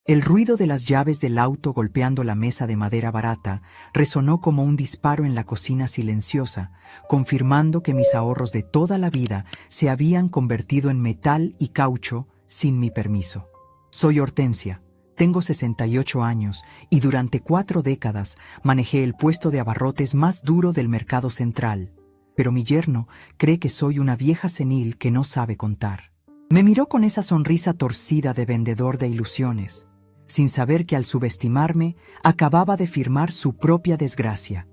El ruido de las llaves del auto golpeando la mesa de madera barata resonó como un disparo en la cocina silenciosa, confirmando que mis ahorros de toda la vida se habían convertido en metal y caucho sin mi permiso. Soy Hortensia, tengo 68 años y durante 4 décadas manejé el puesto de abarrotes más duro del mercado central, pero mi yerno cree que soy una vieja senil que no sabe contar. Me miró con esa sonrisa torcida de vendedor de ilusiones, sin saber que al subestimarme acababa de firmar su propia desgracia.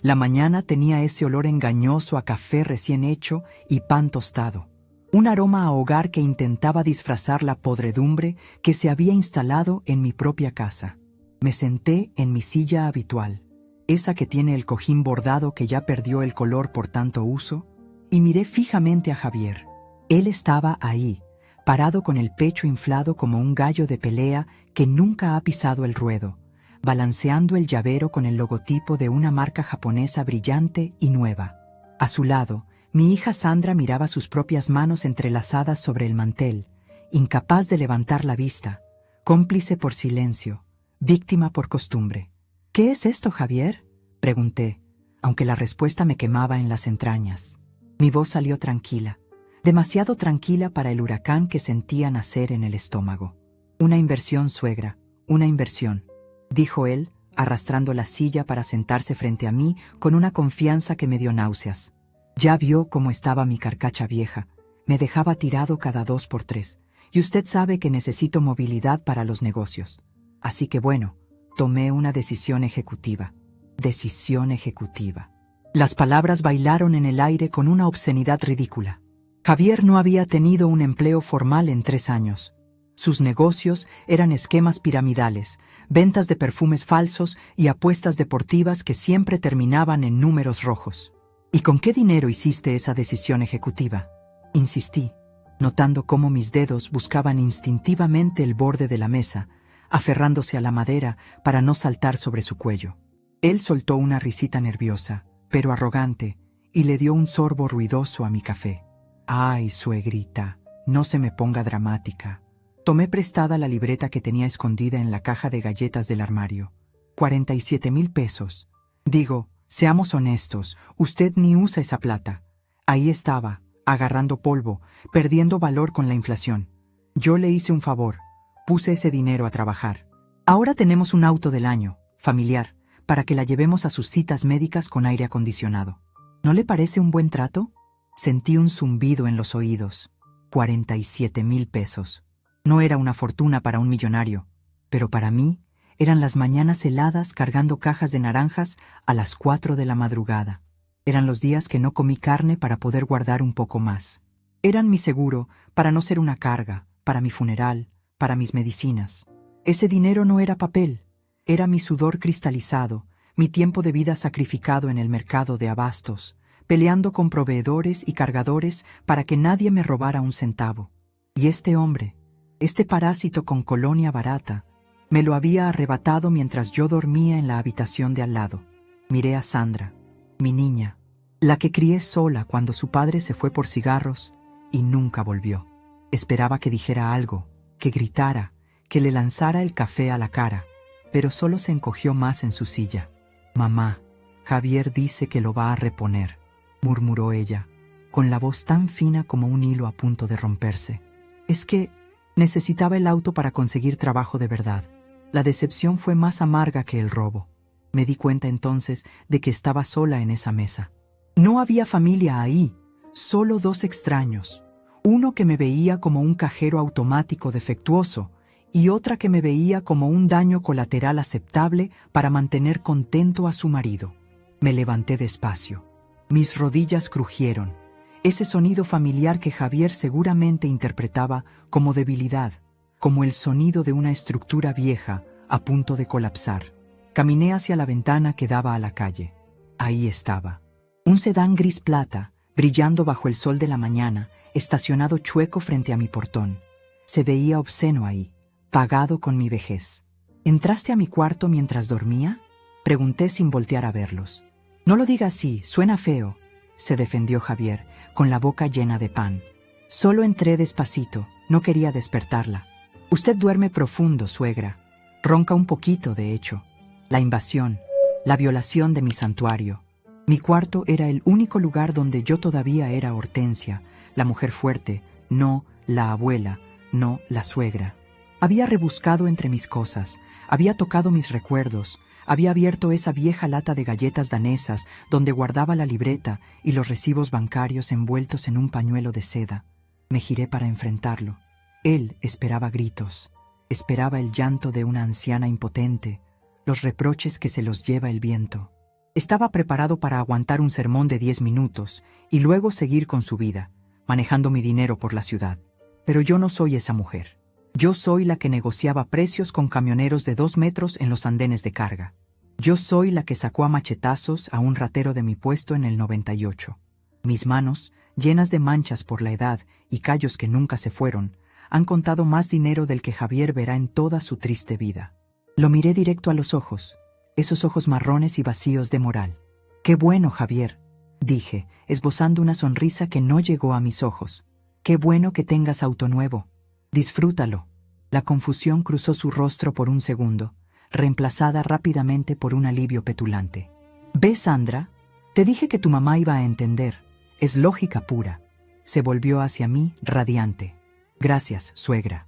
La mañana tenía ese olor engañoso a café recién hecho y pan tostado, un aroma a hogar que intentaba disfrazar la podredumbre que se había instalado en mi propia casa. Me senté en mi silla habitual, esa que tiene el cojín bordado que ya perdió el color por tanto uso, y miré fijamente a Javier. Él estaba ahí, parado con el pecho inflado como un gallo de pelea que nunca ha pisado el ruedo, balanceando el llavero con el logotipo de una marca japonesa brillante y nueva. A su lado, mi hija Sandra miraba sus propias manos entrelazadas sobre el mantel, incapaz de levantar la vista, cómplice por silencio, víctima por costumbre. «¿Qué es esto, Javier?», pregunté, aunque la respuesta me quemaba en las entrañas. Mi voz salió tranquila, demasiado tranquila para el huracán que sentía nacer en el estómago. «Una inversión, suegra, una inversión», dijo él, arrastrando la silla para sentarse frente a mí con una confianza que me dio náuseas. Ya vio cómo estaba mi carcacha vieja, me dejaba tirado cada 2 por 3, y usted sabe que necesito movilidad para los negocios. Así que bueno, tomé una decisión ejecutiva. Decisión ejecutiva. Las palabras bailaron en el aire con una obscenidad ridícula. Javier no había tenido un empleo formal en 3 años. Sus negocios eran esquemas piramidales, ventas de perfumes falsos y apuestas deportivas que siempre terminaban en números rojos. «¿Y con qué dinero hiciste esa decisión ejecutiva?», insistí, notando cómo mis dedos buscaban instintivamente el borde de la mesa, aferrándose a la madera para no saltar sobre su cuello. Él soltó una risita nerviosa, pero arrogante, y le dio un sorbo ruidoso a mi café. «Ay, suegrita, no se me ponga dramática». Tomé prestada la libreta que tenía escondida en la caja de galletas del armario. 47,000 pesos. Digo, seamos honestos, usted ni usa esa plata. Ahí estaba, agarrando polvo, perdiendo valor con la inflación. Yo le hice un favor, puse ese dinero a trabajar. Ahora tenemos un auto del año, familiar, para que la llevemos a sus citas médicas con aire acondicionado. ¿No le parece un buen trato? Sentí un zumbido en los oídos. 47,000 pesos. No era una fortuna para un millonario, pero para mí eran las mañanas heladas cargando cajas de naranjas a las 4 de la madrugada. Eran los días que no comí carne para poder guardar un poco más. Eran mi seguro para no ser una carga, para mi funeral, para mis medicinas. Ese dinero no era papel, era mi sudor cristalizado, mi tiempo de vida sacrificado en el mercado de abastos, peleando con proveedores y cargadores para que nadie me robara un centavo. Y este hombre, este parásito con colonia barata, me lo había arrebatado mientras yo dormía en la habitación de al lado. Miré a Sandra, mi niña, la que crié sola cuando su padre se fue por cigarros y nunca volvió. Esperaba que dijera algo, que gritara, que le lanzara el café a la cara, pero solo se encogió más en su silla. «Mamá, Javier dice que lo va a reponer», murmuró ella, con la voz tan fina como un hilo a punto de romperse. «Es que necesitaba el auto para conseguir trabajo de verdad». La decepción fue más amarga que el robo. Me di cuenta entonces de que estaba sola en esa mesa. No había familia ahí, solo 2 extraños. Uno que me veía como un cajero automático defectuoso y otra que me veía como un daño colateral aceptable para mantener contento a su marido. Me levanté despacio. Mis rodillas crujieron. Ese sonido familiar que Javier seguramente interpretaba como debilidad, como el sonido de una estructura vieja a punto de colapsar. Caminé hacia la ventana que daba a la calle. Ahí estaba. Un sedán gris plata, brillando bajo el sol de la mañana, estacionado chueco frente a mi portón. Se veía obsceno ahí, pagado con mi vejez. ¿Entraste a mi cuarto mientras dormía?, pregunté sin voltear a verlos. «No lo diga así, suena feo», se defendió Javier, con la boca llena de pan. «Solo entré despacito, no quería despertarla». «Usted duerme profundo, suegra», Ronca un poquito, de hecho. La invasión, la violación de mi santuario. Mi cuarto era el único lugar donde yo todavía era Hortensia, la mujer fuerte, no la abuela, no la suegra. Había rebuscado entre mis cosas, había tocado mis recuerdos, había abierto esa vieja lata de galletas danesas donde guardaba la libreta y los recibos bancarios envueltos en un pañuelo de seda. Me giré para enfrentarlo. Él esperaba gritos, esperaba el llanto de una anciana impotente, los reproches que se los lleva el viento. Estaba preparado para aguantar un sermón de 10 minutos y luego seguir con su vida, manejando mi dinero por la ciudad. Pero yo no soy esa mujer. Yo soy la que negociaba precios con camioneros de 2 metros en los andenes de carga. Yo soy la que sacó a machetazos a un ratero de mi puesto en el 98. Mis manos, llenas de manchas por la edad y callos que nunca se fueron, han contado más dinero del que Javier verá en toda su triste vida. Lo miré directo a los ojos, esos ojos marrones y vacíos de moral. «Qué bueno, Javier», dije, esbozando una sonrisa que no llegó a mis ojos. «Qué bueno que tengas auto nuevo. Disfrútalo». La confusión cruzó su rostro por un segundo, reemplazada rápidamente por un alivio petulante. «¿Ves, Sandra? Te dije que tu mamá iba a entender. Es lógica pura». Se volvió hacia mí, radiante. «Gracias, suegra.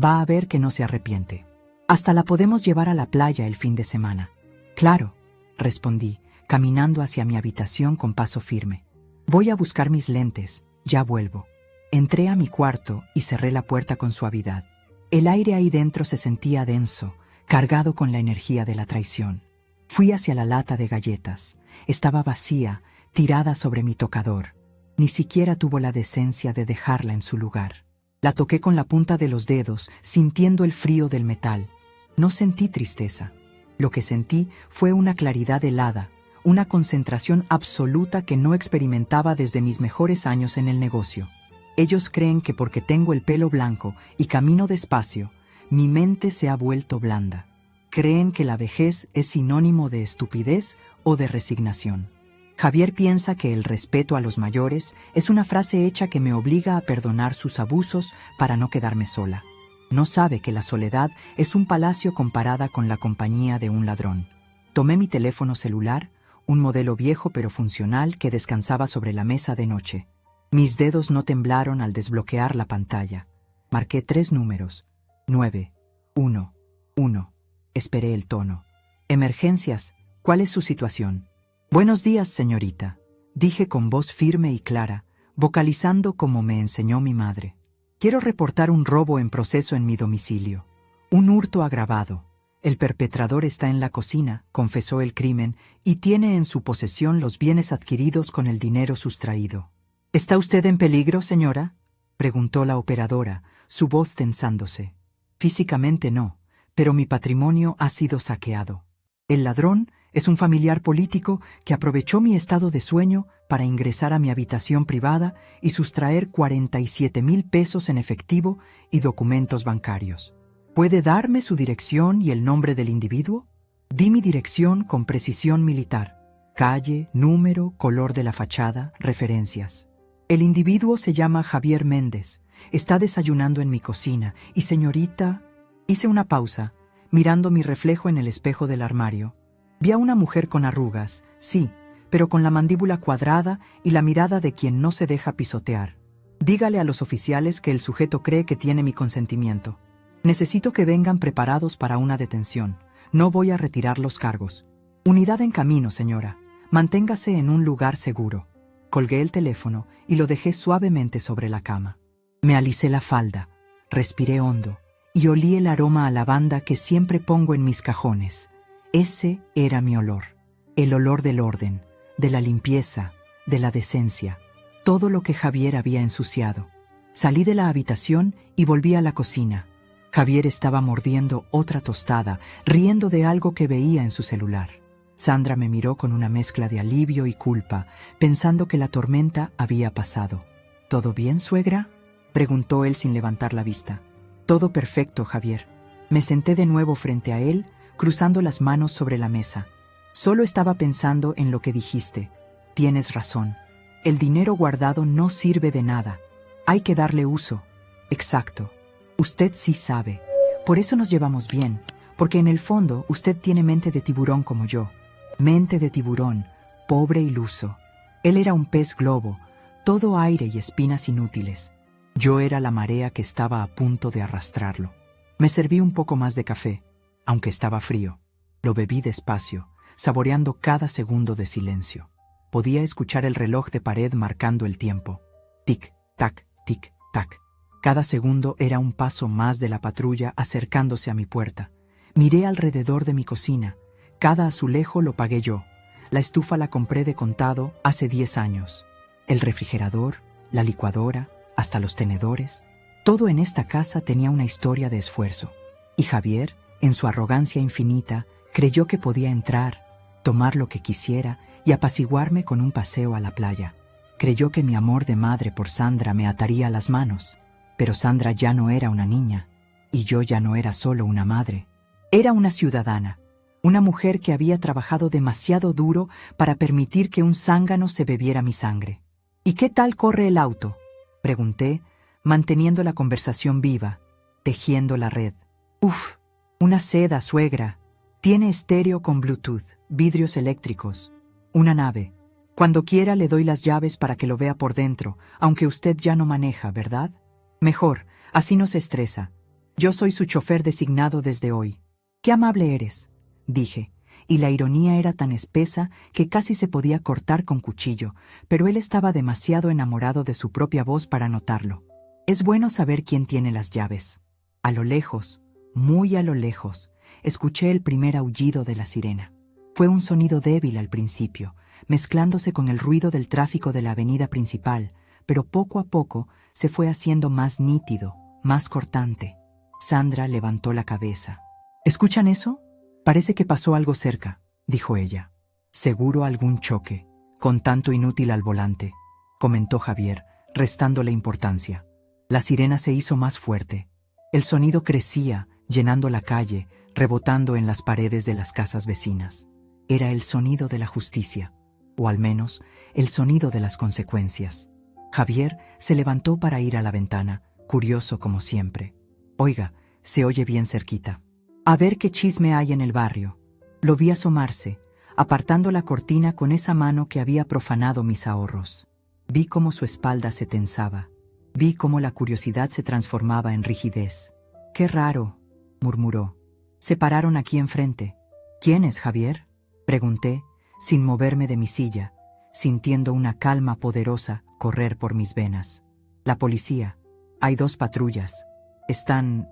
Va a ver que no se arrepiente. Hasta la podemos llevar a la playa el fin de semana». «Claro», respondí, caminando hacia mi habitación con paso firme. «Voy a buscar mis lentes, ya vuelvo». Entré a mi cuarto y cerré la puerta con suavidad. El aire ahí dentro se sentía denso, cargado con la energía de la traición. Fui hacia la lata de galletas. Estaba vacía, tirada sobre mi tocador. Ni siquiera tuvo la decencia de dejarla en su lugar. La toqué con la punta de los dedos, sintiendo el frío del metal. No sentí tristeza. Lo que sentí fue una claridad helada, una concentración absoluta que no experimentaba desde mis mejores años en el negocio. Ellos creen que porque tengo el pelo blanco y camino despacio, mi mente se ha vuelto blanda. Creen que la vejez es sinónimo de estupidez o de resignación. Javier piensa que el respeto a los mayores es una frase hecha que me obliga a perdonar sus abusos para no quedarme sola. No sabe que la soledad es un palacio comparada con la compañía de un ladrón. Tomé mi teléfono celular, un modelo viejo pero funcional que descansaba sobre la mesa de noche. Mis dedos no temblaron al desbloquear la pantalla. Marqué 3 números. 9, 1, 1. Esperé el tono. «Emergencias, ¿cuál es su situación?» «Buenos días, señorita», dije con voz firme y clara, vocalizando como me enseñó mi madre. «Quiero reportar un robo en proceso en mi domicilio. Un hurto agravado. El perpetrador está en la cocina, confesó el crimen y tiene en su posesión los bienes adquiridos con el dinero sustraído». «¿Está usted en peligro, señora?», preguntó la operadora, su voz tensándose. «Físicamente no, pero mi patrimonio ha sido saqueado. El ladrón es un familiar político que aprovechó mi estado de sueño para ingresar a mi habitación privada y sustraer 47,000 pesos en efectivo y documentos bancarios. ¿Puede darme su dirección y el nombre del individuo?» Di mi dirección con precisión militar. Calle, número, color de la fachada, referencias. «El individuo se llama Javier Méndez. Está desayunando en mi cocina y, señorita...». Hice una pausa, mirando mi reflejo en el espejo del armario. Vi a una mujer con arrugas, sí, pero con la mandíbula cuadrada y la mirada de quien no se deja pisotear. «Dígale a los oficiales que el sujeto cree que tiene mi consentimiento. Necesito que vengan preparados para una detención. No voy a retirar los cargos. Unidad en camino, señora. Manténgase en un lugar seguro». Colgué el teléfono y lo dejé suavemente sobre la cama. Me alicé la falda, respiré hondo y olí el aroma a lavanda que siempre pongo en mis cajones. Ese era mi olor. El olor del orden, de la limpieza, de la decencia. Todo lo que Javier había ensuciado. Salí de la habitación y volví a la cocina. Javier estaba mordiendo otra tostada, riendo de algo que veía en su celular. Sandra me miró con una mezcla de alivio y culpa, pensando que la tormenta había pasado. «¿Todo bien, suegra?», preguntó él sin levantar la vista. «Todo perfecto, Javier». Me senté de nuevo frente a él, cruzando las manos sobre la mesa. «Solo estaba pensando en lo que dijiste. Tienes razón. El dinero guardado no sirve de nada. Hay que darle uso». «Exacto. Usted sí sabe. Por eso nos llevamos bien, porque en el fondo usted tiene mente de tiburón como yo. Mente de tiburón, pobre iluso. Él era un pez globo, todo aire y espinas inútiles. Yo era la marea que estaba a punto de arrastrarlo. Me serví un poco más de café, aunque estaba frío. Lo bebí despacio, saboreando cada segundo de silencio. Podía escuchar el reloj de pared marcando el tiempo. Tic, tac, tic, tac. Cada segundo era un paso más de la patrulla acercándose a mi puerta. Miré alrededor de mi cocina. Cada azulejo lo pagué yo. La estufa la compré de contado hace 10 años. El refrigerador, la licuadora, hasta los tenedores. Todo en esta casa tenía una historia de esfuerzo. Y Javier, en su arrogancia infinita, creyó que podía entrar, tomar lo que quisiera y apaciguarme con un paseo a la playa. Creyó que mi amor de madre por Sandra me ataría las manos. Pero Sandra ya no era una niña, y yo ya no era solo una madre. Era una ciudadana, una mujer que había trabajado demasiado duro para permitir que un zángano se bebiera mi sangre. ¿Y qué tal corre el auto?, pregunté, manteniendo la conversación viva, tejiendo la red. Uf, una seda, suegra. Tiene estéreo con Bluetooth, vidrios eléctricos. Una nave. Cuando quiera le doy las llaves para que lo vea por dentro, aunque usted ya no maneja, ¿verdad? Mejor, así no se estresa. Yo soy su chofer designado desde hoy. Qué amable eres, dije, y la ironía era tan espesa que casi se podía cortar con cuchillo, pero él estaba demasiado enamorado de su propia voz para notarlo. Es bueno saber quién tiene las llaves. A lo lejos, muy a lo lejos, escuché el primer aullido de la sirena. Fue un sonido débil al principio, mezclándose con el ruido del tráfico de la avenida principal, pero poco a poco se fue haciendo más nítido, más cortante. Sandra levantó la cabeza. ¿Escuchan eso? Parece que pasó algo cerca, dijo ella. Seguro algún choque, con tanto inútil al volante, comentó Javier, restándole importancia. La sirena se hizo más fuerte. El sonido crecía, llenando la calle, rebotando en las paredes de las casas vecinas. Era el sonido de la justicia, o al menos el sonido de las consecuencias. Javier se levantó para ir a la ventana, curioso como siempre. Oiga, se oye bien cerquita. A ver qué chisme hay en el barrio. Lo vi asomarse, apartando la cortina con esa mano que había profanado mis ahorros. Vi cómo su espalda se tensaba. Vi cómo la curiosidad se transformaba en rigidez. «Qué raro», murmuró. Se pararon aquí enfrente. «¿Quién es, Javier?», pregunté, sin moverme de mi silla, sintiendo una calma poderosa correr por mis venas. «La policía. Hay 2 patrullas. Están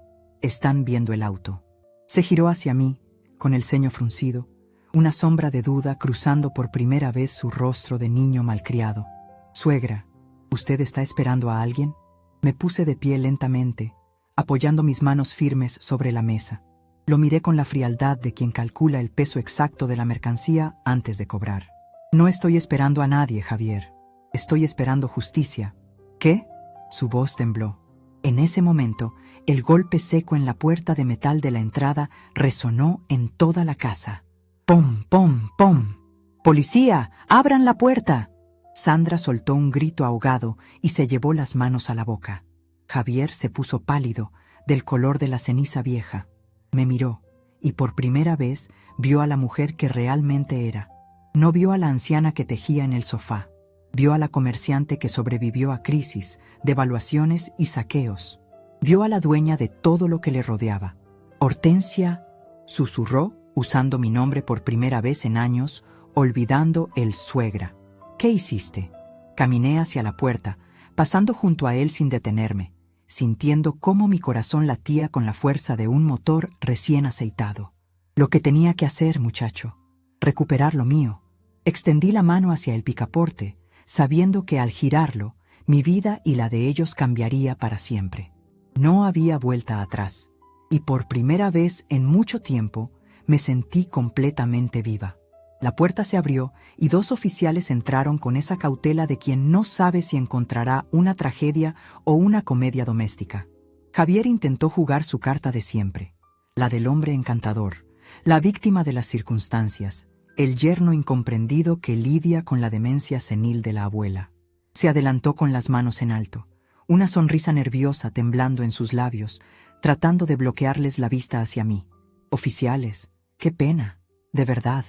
viendo el auto». Se giró hacia mí, con el ceño fruncido, una sombra de duda cruzando por primera vez su rostro de niño malcriado. «Suegra, ¿usted está esperando a alguien?». Me puse de pie lentamente, apoyando mis manos firmes sobre la mesa. Lo miré con la frialdad de quien calcula el peso exacto de la mercancía antes de cobrar. «No estoy esperando a nadie, Javier. Estoy esperando justicia». «¿Qué?». Su voz tembló. En ese momento, el golpe seco en la puerta de metal de la entrada resonó en toda la casa. ¡Pom, pom, pom! «¡Policía! ¡Abran la puerta!». Sandra soltó un grito ahogado y se llevó las manos a la boca. Javier se puso pálido, del color de la ceniza vieja. Me miró, y por primera vez vio a la mujer que realmente era. No vio a la anciana que tejía en el sofá. Vio a la comerciante que sobrevivió a crisis, devaluaciones y saqueos. Vio a la dueña de todo lo que le rodeaba. «Hortensia», susurró, usando mi nombre por primera vez en años, olvidando el suegra. «¿Qué hiciste?». Caminé hacia la puerta, pasando junto a él sin detenerme, sintiendo cómo mi corazón latía con la fuerza de un motor recién aceitado. Lo que tenía que hacer, muchacho. Recuperar lo mío. Extendí la mano hacia el picaporte, sabiendo que al girarlo, mi vida y la de ellos cambiaría para siempre. No había vuelta atrás, y por primera vez en mucho tiempo me sentí completamente viva. La puerta se abrió y 2 oficiales entraron con esa cautela de quien no sabe si encontrará una tragedia o una comedia doméstica. Javier intentó jugar su carta de siempre, la del hombre encantador, la víctima de las circunstancias, el yerno incomprendido que lidia con la demencia senil de la abuela. Se adelantó con las manos en alto, una sonrisa nerviosa temblando en sus labios, tratando de bloquearles la vista hacia mí. Oficiales, qué pena, de verdad,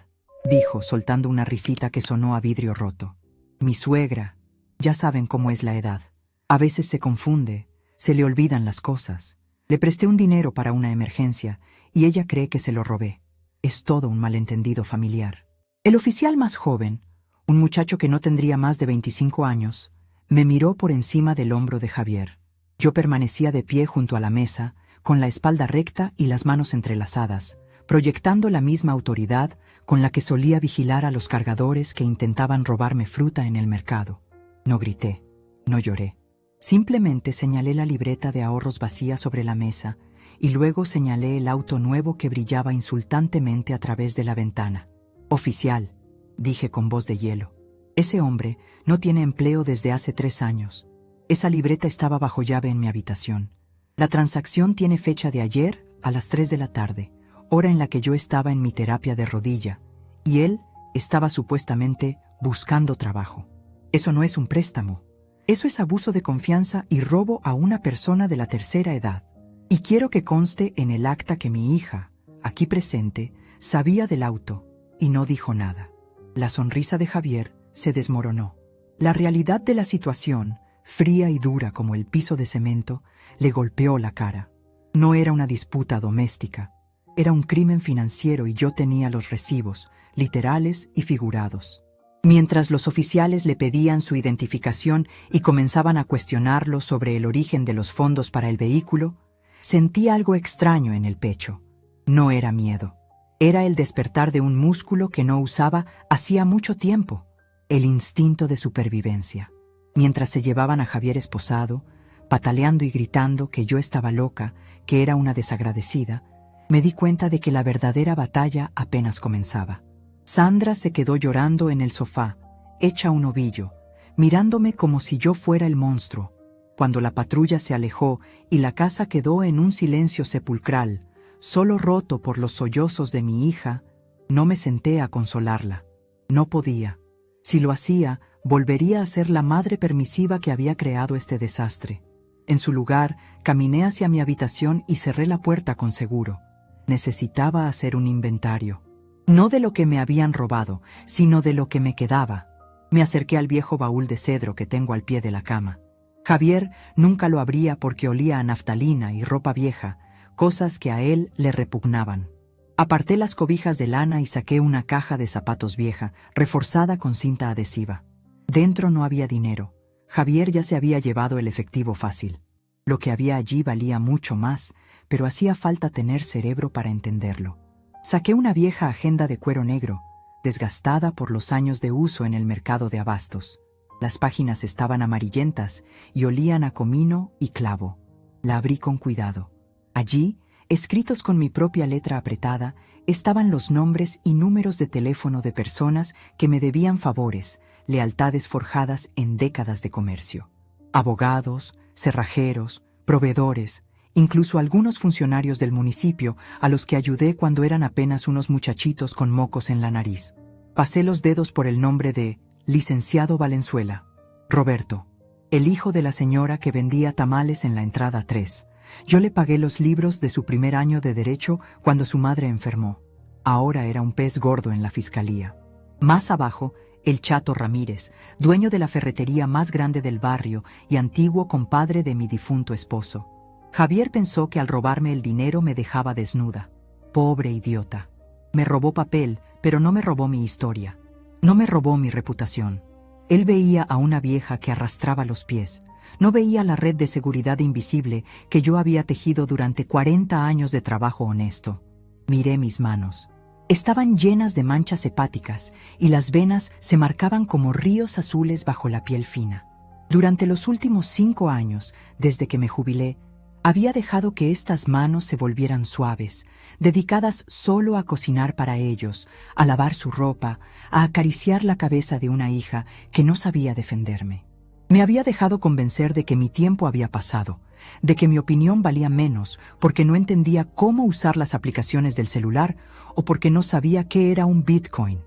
dijo, soltando una risita que sonó a vidrio roto. Mi suegra, ya saben cómo es la edad. A veces se confunde, se le olvidan las cosas. Le presté un dinero para una emergencia y ella cree que se lo robé. Es todo un malentendido familiar. El oficial más joven, un muchacho que no tendría más de 25 años, me miró por encima del hombro de Javier. Yo permanecía de pie junto a la mesa, con la espalda recta y las manos entrelazadas, proyectando la misma autoridad con la que solía vigilar a los cargadores que intentaban robarme fruta en el mercado. No grité, no lloré. Simplemente señalé la libreta de ahorros vacía sobre la mesa y luego señalé el auto nuevo que brillaba insultantemente a través de la ventana. Oficial, dije con voz de hielo. Ese hombre no tiene empleo desde hace 3 años. Esa libreta estaba bajo llave en mi habitación. La transacción tiene fecha de ayer a las 3 de la tarde, hora en la que yo estaba en mi terapia de rodilla, y él estaba supuestamente buscando trabajo. Eso no es un préstamo. Eso es abuso de confianza y robo a una persona de la tercera edad. Y quiero que conste en el acta que mi hija, aquí presente, sabía del auto y no dijo nada. La sonrisa de Javier se desmoronó. La realidad de la situación, fría y dura como el piso de cemento, le golpeó la cara. No era una disputa doméstica. Era un crimen financiero y yo tenía los recibos, literales y figurados. Mientras los oficiales le pedían su identificación y comenzaban a cuestionarlo sobre el origen de los fondos para el vehículo, sentí algo extraño en el pecho. No era miedo. Era el despertar de un músculo que no usaba hacía mucho tiempo, el instinto de supervivencia. Mientras se llevaban a Javier esposado, pataleando y gritando que yo estaba loca, que era una desagradecida, me di cuenta de que la verdadera batalla apenas comenzaba. Sandra se quedó llorando en el sofá, hecha un ovillo, mirándome como si yo fuera el monstruo. Cuando la patrulla se alejó y la casa quedó en un silencio sepulcral, solo roto por los sollozos de mi hija, no me senté a consolarla. No podía. Si lo hacía, volvería a ser la madre permisiva que había creado este desastre. En su lugar, caminé hacia mi habitación y cerré la puerta con seguro. Necesitaba hacer un inventario. No de lo que me habían robado, sino de lo que me quedaba. Me acerqué al viejo baúl de cedro que tengo al pie de la cama. Javier nunca lo abría porque olía a naftalina y ropa vieja, cosas que a él le repugnaban. Aparté las cobijas de lana y saqué una caja de zapatos vieja, reforzada con cinta adhesiva. Dentro no había dinero. Javier ya se había llevado el efectivo fácil. Lo que había allí valía mucho más, pero hacía falta tener cerebro para entenderlo. Saqué una vieja agenda de cuero negro, desgastada por los años de uso en el mercado de abastos. Las páginas estaban amarillentas y olían a comino y clavo. La abrí con cuidado. Allí, escritos con mi propia letra apretada, estaban los nombres y números de teléfono de personas que me debían favores, lealtades forjadas en décadas de comercio. Abogados, cerrajeros, proveedores, incluso algunos funcionarios del municipio a los que ayudé cuando eran apenas unos muchachitos con mocos en la nariz. Pasé los dedos por el nombre de Licenciado Valenzuela. Roberto, el hijo de la señora que vendía tamales en la entrada 3. Yo le pagué los libros de su primer año de derecho cuando su madre enfermó. Ahora era un pez gordo en la fiscalía. Más abajo, el Chato Ramírez, dueño de la ferretería más grande del barrio y antiguo compadre de mi difunto esposo. Javier pensó que al robarme el dinero me dejaba desnuda. Pobre idiota. Me robó papel, pero no me robó mi historia. No me robó mi reputación. Él veía a una vieja que arrastraba los pies. No veía la red de seguridad invisible que yo había tejido durante 40 años de trabajo honesto. Miré mis manos. Estaban llenas de manchas hepáticas y las venas se marcaban como ríos azules bajo la piel fina. Durante los últimos 5 años, desde que me jubilé, había dejado que estas manos se volvieran suaves, dedicadas solo a cocinar para ellos, a lavar su ropa, a acariciar la cabeza de una hija que no sabía defenderme. Me había dejado convencer de que mi tiempo había pasado, de que mi opinión valía menos porque no entendía cómo usar las aplicaciones del celular o porque no sabía qué era un Bitcoin.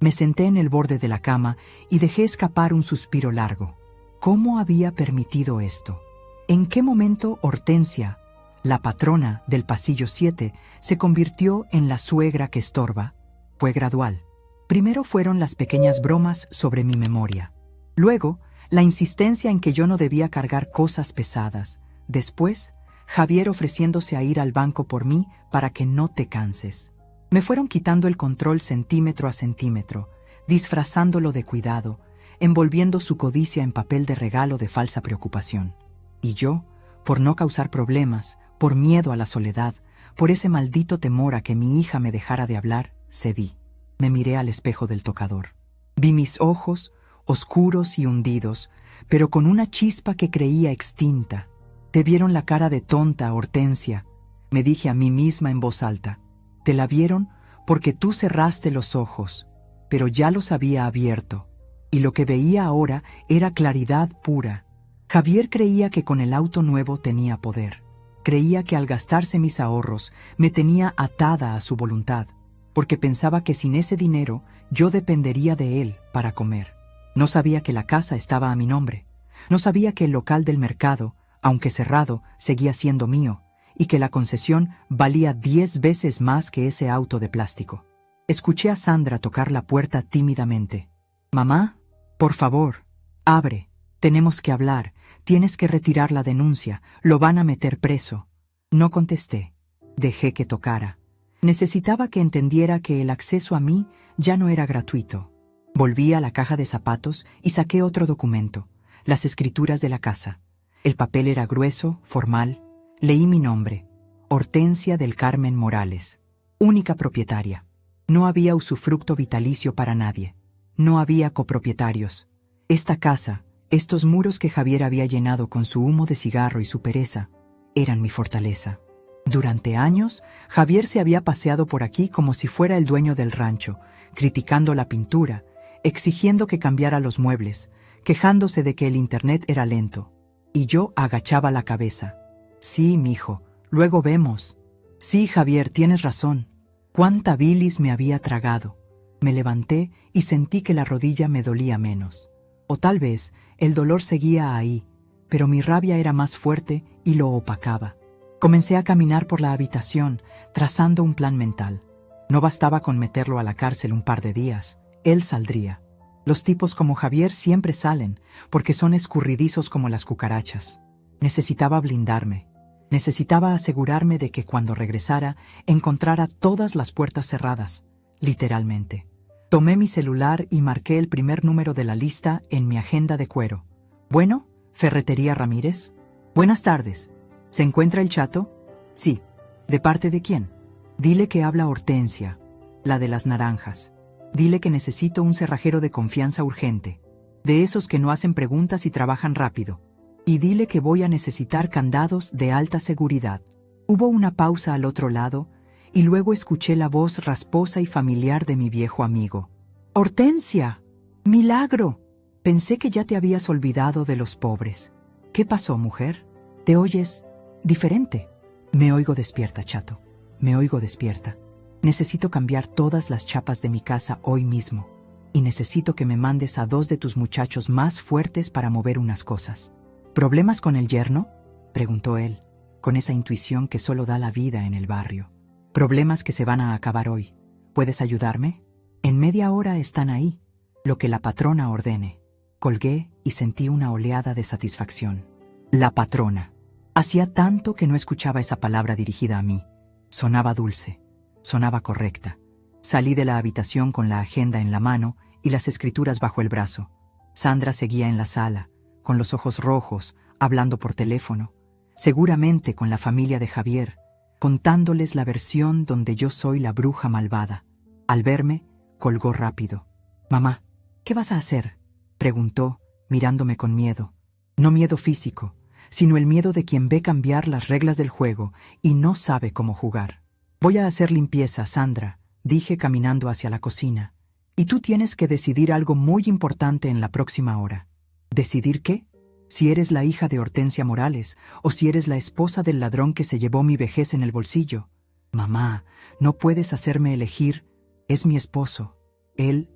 Me senté en el borde de la cama y dejé escapar un suspiro largo. ¿Cómo había permitido esto? ¿En qué momento Hortensia, La patrona del pasillo 7 se convirtió en la suegra que estorba. Fue gradual. Primero fueron las pequeñas bromas sobre mi memoria. Luego, la insistencia en que yo no debía cargar cosas pesadas. Después, Javier ofreciéndose a ir al banco por mí para que no te canses. Me fueron quitando el control centímetro a centímetro, disfrazándolo de cuidado, envolviendo su codicia en papel de regalo de falsa preocupación. Y yo, por no causar problemas, por miedo a la soledad, por ese maldito temor a que mi hija me dejara de hablar, cedí. Me miré al espejo del tocador. Vi mis ojos, oscuros y hundidos, pero con una chispa que creía extinta. Te vieron la cara de tonta, Hortensia, me dije a mí misma en voz alta. Te la vieron porque tú cerraste los ojos, pero ya los había abierto, y lo que veía ahora era claridad pura. Javier creía que con el auto nuevo tenía poder. Creía que al gastarse mis ahorros me tenía atada a su voluntad, porque pensaba que sin ese dinero yo dependería de él para comer. No sabía que la casa estaba a mi nombre. No sabía que el local del mercado, aunque cerrado, seguía siendo mío, y que la concesión valía 10 veces más que ese auto de plástico. Escuché a Sandra tocar la puerta tímidamente. «Mamá, por favor, abre. Tenemos que hablar. Tienes que retirar la denuncia. Lo van a meter preso». No contesté. Dejé que tocara. Necesitaba que entendiera que el acceso a mí ya no era gratuito. Volví a la caja de zapatos y saqué otro documento, las escrituras de la casa. El papel era grueso, formal. Leí mi nombre, Hortensia del Carmen Morales, única propietaria. No había usufructo vitalicio para nadie. No había copropietarios. Esta casa, estos muros que Javier había llenado con su humo de cigarro y su pereza, eran mi fortaleza. Durante años, Javier se había paseado por aquí como si fuera el dueño del rancho, criticando la pintura, exigiendo que cambiara los muebles, quejándose de que el internet era lento. Y yo agachaba la cabeza. «Sí, mijo, luego vemos». «Sí, Javier, tienes razón». Cuánta bilis me había tragado. Me levanté y sentí que la rodilla me dolía menos. O tal vez el dolor seguía ahí, pero mi rabia era más fuerte y lo opacaba. Comencé a caminar por la habitación, trazando un plan mental. No bastaba con meterlo a la cárcel un par de días, él saldría. Los tipos como Javier siempre salen, porque son escurridizos como las cucarachas. Necesitaba blindarme. Necesitaba asegurarme de que cuando regresara encontrara todas las puertas cerradas, literalmente. Tomé mi celular y marqué el primer número de la lista en mi agenda de cuero. «Bueno, Ferretería Ramírez. Buenas tardes. ¿Se encuentra el Chato?» «Sí». «¿De parte de quién?» «Dile que habla Hortensia, la de las naranjas. Dile que necesito un cerrajero de confianza urgente, de esos que no hacen preguntas y trabajan rápido. Y dile que voy a necesitar candados de alta seguridad». Hubo una pausa al otro lado y luego escuché la voz rasposa y familiar de mi viejo amigo. «Hortensia, milagro. Pensé que ya te habías olvidado de los pobres. ¿Qué pasó, mujer? Te oyes diferente». «Me oigo despierta, Chato. Me oigo despierta. Necesito cambiar todas las chapas de mi casa hoy mismo. Y necesito que me mandes a 2 de tus muchachos más fuertes para mover unas cosas». «¿Problemas con el yerno?», preguntó él, con esa intuición que solo da la vida en el barrio. «Problemas que se van a acabar hoy. ¿Puedes ayudarme? En media hora están ahí. Lo que la patrona ordene». Colgué y sentí una oleada de satisfacción. La patrona. Hacía tanto que no escuchaba esa palabra dirigida a mí. Sonaba dulce. Sonaba correcta. Salí de la habitación con la agenda en la mano y las escrituras bajo el brazo. Sandra seguía en la sala, con los ojos rojos, hablando por teléfono, seguramente con la familia de Javier, contándoles la versión donde yo soy la bruja malvada. Al verme, colgó rápido. «Mamá, ¿qué vas a hacer?», preguntó, mirándome con miedo. No miedo físico, sino el miedo de quien ve cambiar las reglas del juego y no sabe cómo jugar. «Voy a hacer limpieza, Sandra», dije caminando hacia la cocina. «Y tú tienes que decidir algo muy importante en la próxima hora». «¿Decidir qué? Si eres la hija de Hortensia Morales o si eres la esposa del ladrón que se llevó mi vejez en el bolsillo». «Mamá, no puedes hacerme elegir. Es mi esposo. Él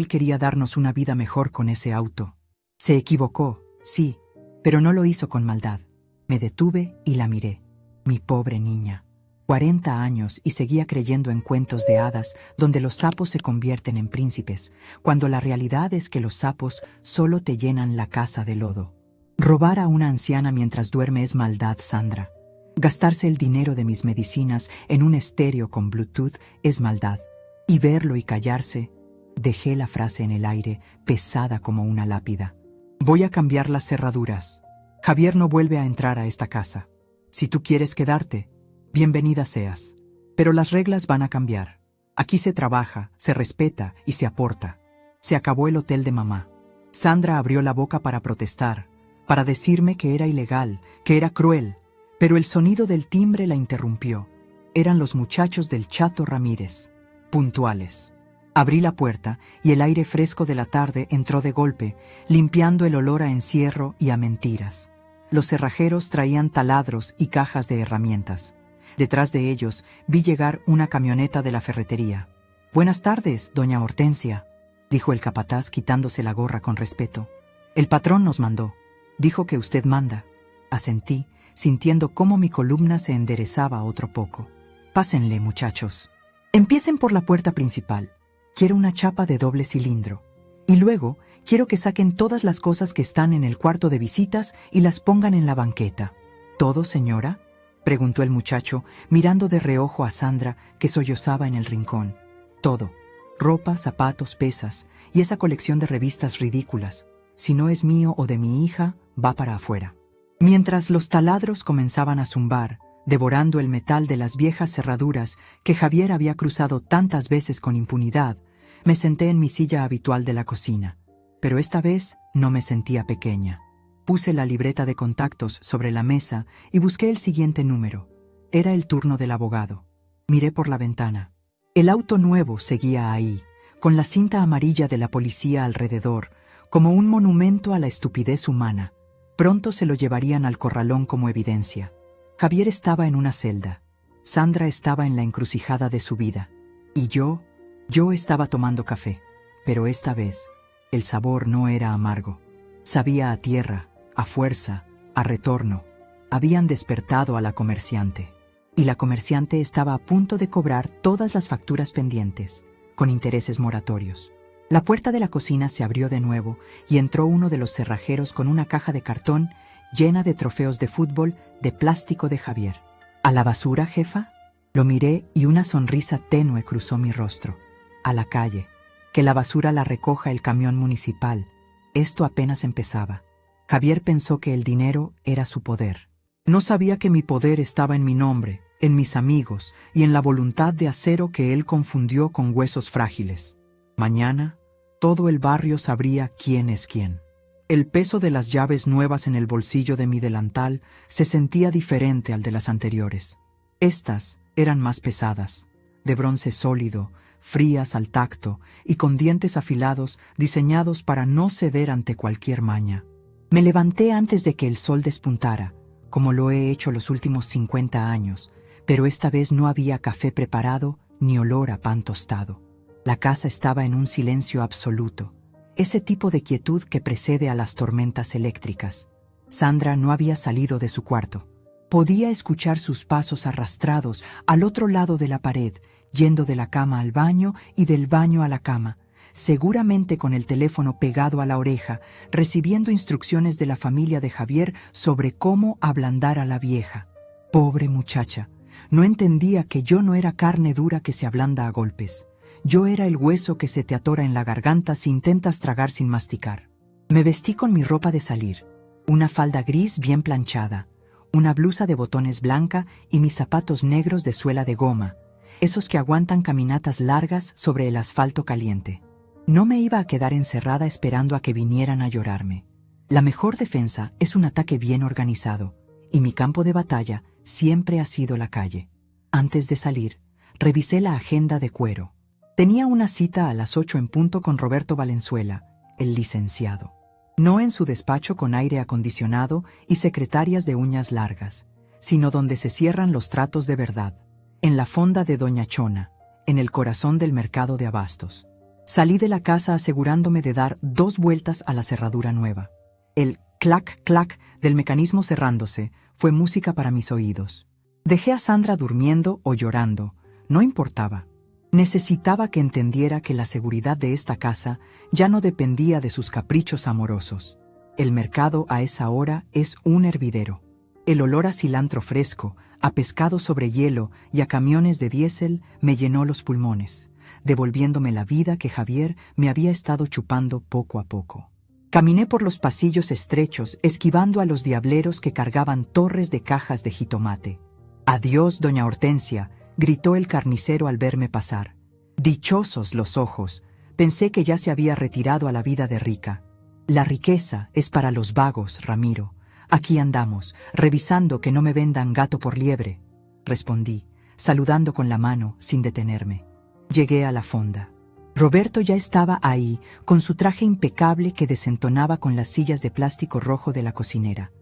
quería darnos una vida mejor con ese auto. Se equivocó, sí, pero no lo hizo con maldad». Me detuve y la miré. Mi pobre niña. 40 años y seguía creyendo en cuentos de hadas donde los sapos se convierten en príncipes, cuando la realidad es que los sapos solo te llenan la casa de lodo. Robar a una anciana mientras duerme es maldad, Sandra. Gastarse el dinero de mis medicinas en un estéreo con Bluetooth es maldad. Y verlo y callarse, dejé la frase en el aire, pesada como una lápida. Voy a cambiar las cerraduras. Javier no vuelve a entrar a esta casa. Si tú quieres quedarte, bienvenida seas. Pero las reglas van a cambiar. Aquí se trabaja, se respeta y se aporta. Se acabó el hotel de mamá. Sandra abrió la boca para protestar, para decirme que era ilegal, que era cruel, pero el sonido del timbre la interrumpió. Eran los muchachos del Chato Ramírez, puntuales. Abrí la puerta y el aire fresco de la tarde entró de golpe, limpiando el olor a encierro y a mentiras. Los cerrajeros traían taladros y cajas de herramientas. Detrás de ellos vi llegar una camioneta de la ferretería. «Buenas tardes, doña Hortensia», dijo el capataz quitándose la gorra con respeto. «El patrón nos mandó. Dijo que usted manda». Asentí, sintiendo cómo mi columna se enderezaba otro poco. «Pásenle, muchachos. Empiecen por la puerta principal. Quiero una chapa de doble cilindro. Y luego quiero que saquen todas las cosas que están en el cuarto de visitas y las pongan en la banqueta». «¿Todo, señora?», preguntó el muchacho, mirando de reojo a Sandra, que sollozaba en el rincón. «Todo. Ropa, zapatos, pesas y esa colección de revistas ridículas. Si no es mío o de mi hija, va para afuera». Mientras los taladros comenzaban a zumbar, devorando el metal de las viejas cerraduras que Javier había cruzado tantas veces con impunidad, me senté en mi silla habitual de la cocina. Pero esta vez no me sentía pequeña. Puse la libreta de contactos sobre la mesa y busqué el siguiente número. Era el turno del abogado. Miré por la ventana. El auto nuevo seguía ahí, con la cinta amarilla de la policía alrededor, como un monumento a la estupidez humana. Pronto se lo llevarían al corralón como evidencia. Javier estaba en una celda. Sandra estaba en la encrucijada de su vida. Y yo estaba tomando café. Pero esta vez, el sabor no era amargo. Sabía a tierra, a fuerza, a retorno. Habían despertado a la comerciante. Y la comerciante estaba a punto de cobrar todas las facturas pendientes, con intereses moratorios. La puerta de la cocina se abrió de nuevo y entró uno de los cerrajeros con una caja de cartón llena de trofeos de fútbol de plástico de Javier. «¿A la basura, jefa?». Lo miré y una sonrisa tenue cruzó mi rostro. «A la calle. Que la basura la recoja el camión municipal». Esto apenas empezaba. Javier pensó que el dinero era su poder. No sabía que mi poder estaba en mi nombre, en mis amigos y en la voluntad de acero que él confundió con huesos frágiles. Mañana, todo el barrio sabría quién es quién. El peso de las llaves nuevas en el bolsillo de mi delantal se sentía diferente al de las anteriores. Estas eran más pesadas, de bronce sólido, frías al tacto y con dientes afilados diseñados para no ceder ante cualquier maña. Me levanté antes de que el sol despuntara, como lo he hecho los últimos 50 años, pero esta vez no había café preparado ni olor a pan tostado. La casa estaba en un silencio absoluto, ese tipo de quietud que precede a las tormentas eléctricas. Sandra no había salido de su cuarto. Podía escuchar sus pasos arrastrados al otro lado de la pared, yendo de la cama al baño y del baño a la cama, seguramente con el teléfono pegado a la oreja, recibiendo instrucciones de la familia de Javier sobre cómo ablandar a la vieja. Pobre muchacha, no entendía que yo no era carne dura que se ablanda a golpes. Yo era el hueso que se te atora en la garganta si intentas tragar sin masticar. Me vestí con mi ropa de salir, una falda gris bien planchada, una blusa de botones blanca y mis zapatos negros de suela de goma, esos que aguantan caminatas largas sobre el asfalto caliente. No me iba a quedar encerrada esperando a que vinieran a llorarme. La mejor defensa es un ataque bien organizado, y mi campo de batalla siempre ha sido la calle. Antes de salir, revisé la agenda de cuero. Tenía una cita a las 8 en punto con Roberto Valenzuela, el licenciado. No en su despacho con aire acondicionado y secretarias de uñas largas, sino donde se cierran los tratos de verdad, en la fonda de Doña Chona, en el corazón del mercado de abastos. Salí de la casa asegurándome de dar 2 vueltas a la cerradura nueva. El clac-clac del mecanismo cerrándose fue música para mis oídos. Dejé a Sandra durmiendo o llorando, no importaba. Necesitaba que entendiera que la seguridad de esta casa ya no dependía de sus caprichos amorosos. El mercado a esa hora es un hervidero. El olor a cilantro fresco, a pescado sobre hielo y a camiones de diésel me llenó los pulmones, devolviéndome la vida que Javier me había estado chupando poco a poco. Caminé por los pasillos estrechos, esquivando a los diableros que cargaban torres de cajas de jitomate. «Adiós, doña Hortensia», gritó el carnicero al verme pasar. Dichosos los ojos, pensé que ya se había retirado a la vida de rica. «La riqueza es para los vagos, Ramiro. Aquí andamos, revisando que no me vendan gato por liebre», respondí, saludando con la mano sin detenerme. Llegué a la fonda. Roberto ya estaba ahí, con su traje impecable que desentonaba con las sillas de plástico rojo de la cocinera.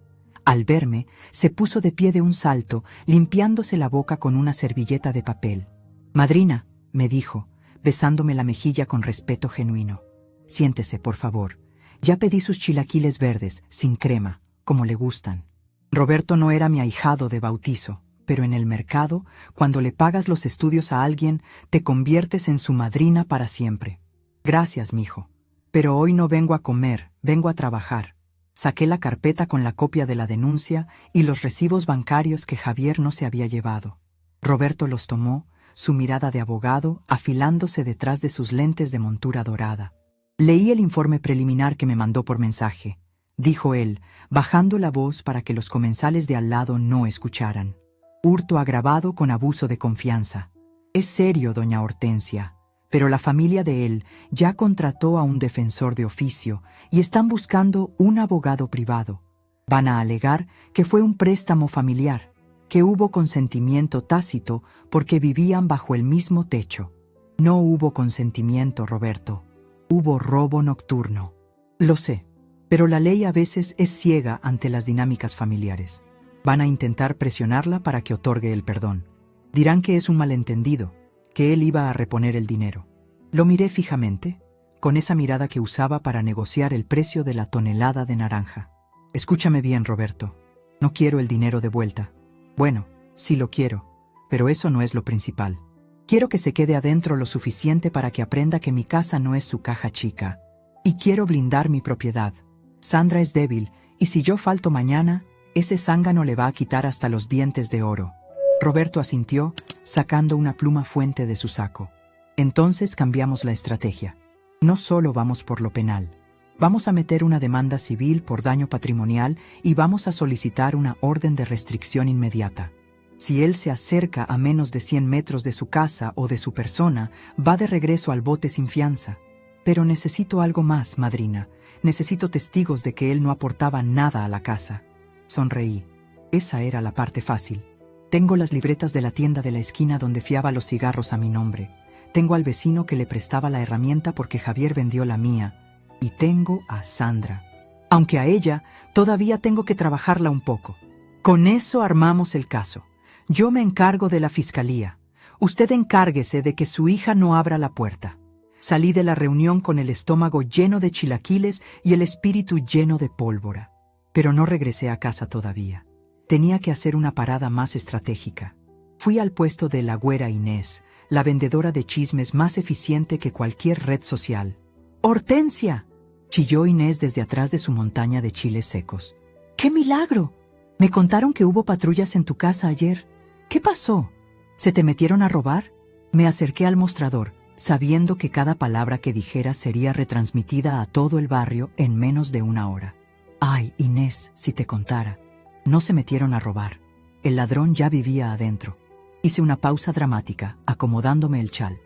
Al verme, se puso de pie de un salto, limpiándose la boca con una servilleta de papel. «Madrina», me dijo, besándome la mejilla con respeto genuino. «Siéntese, por favor. Ya pedí sus chilaquiles verdes, sin crema, como le gustan». Roberto no era mi ahijado de bautizo, pero en el mercado, cuando le pagas los estudios a alguien, te conviertes en su madrina para siempre. «Gracias, mijo. Pero hoy no vengo a comer, vengo a trabajar». Saqué la carpeta con la copia de la denuncia y los recibos bancarios que Javier no se había llevado. Roberto los tomó, su mirada de abogado afilándose detrás de sus lentes de montura dorada. «Leí el informe preliminar que me mandó por mensaje», dijo él, bajando la voz para que los comensales de al lado no escucharan. «Hurto agravado con abuso de confianza. Es serio, doña Hortensia, pero la familia de él ya contrató a un defensor de oficio y están buscando un abogado privado. Van a alegar que fue un préstamo familiar, que hubo consentimiento tácito porque vivían bajo el mismo techo. No hubo consentimiento, Roberto. Hubo robo nocturno». «Lo sé, pero la ley a veces es ciega ante las dinámicas familiares. Van a intentar presionarla para que otorgue el perdón. Dirán que es un malentendido, que él iba a reponer el dinero». Lo miré fijamente, con esa mirada que usaba para negociar el precio de la tonelada de naranja. «Escúchame bien, Roberto. No quiero el dinero de vuelta. Bueno, sí lo quiero, pero eso no es lo principal. Quiero que se quede adentro lo suficiente para que aprenda que mi casa no es su caja chica. Y quiero blindar mi propiedad. Sandra es débil, y si yo falto mañana, ese zángano le va a quitar hasta los dientes de oro». Roberto asintió, sacando una pluma fuente de su saco. «Entonces cambiamos la estrategia. No solo vamos por lo penal. Vamos a meter una demanda civil por daño patrimonial y vamos a solicitar una orden de restricción inmediata. Si él se acerca a menos de 100 metros de su casa o de su persona, va de regreso al bote sin fianza. Pero necesito algo más, madrina. Necesito testigos de que él no aportaba nada a la casa». Sonreí. Esa era la parte fácil. Tengo las libretas de la tienda de la esquina donde fiaba los cigarros a mi nombre. Tengo al vecino que le prestaba la herramienta porque Javier vendió la mía. Y tengo a Sandra. Aunque a ella todavía tengo que trabajarla un poco. Con eso armamos el caso. Yo me encargo de la fiscalía. Usted encárguese de que su hija no abra la puerta. Salí de la reunión con el estómago lleno de chilaquiles y el espíritu lleno de pólvora. Pero no regresé a casa todavía. Tenía que hacer una parada más estratégica. Fui al puesto de la güera Inés, la vendedora de chismes más eficiente que cualquier red social. «¡Hortensia!», chilló Inés desde atrás de su montaña de chiles secos. «¡Qué milagro! Me contaron que hubo patrullas en tu casa ayer. ¿Qué pasó? ¿Se te metieron a robar?». Me acerqué al mostrador, sabiendo que cada palabra que dijera sería retransmitida a todo el barrio en menos de una hora. «Ay, Inés, si te contara. No se metieron a robar. El ladrón ya vivía adentro». Hice una pausa dramática, acomodándome el chal.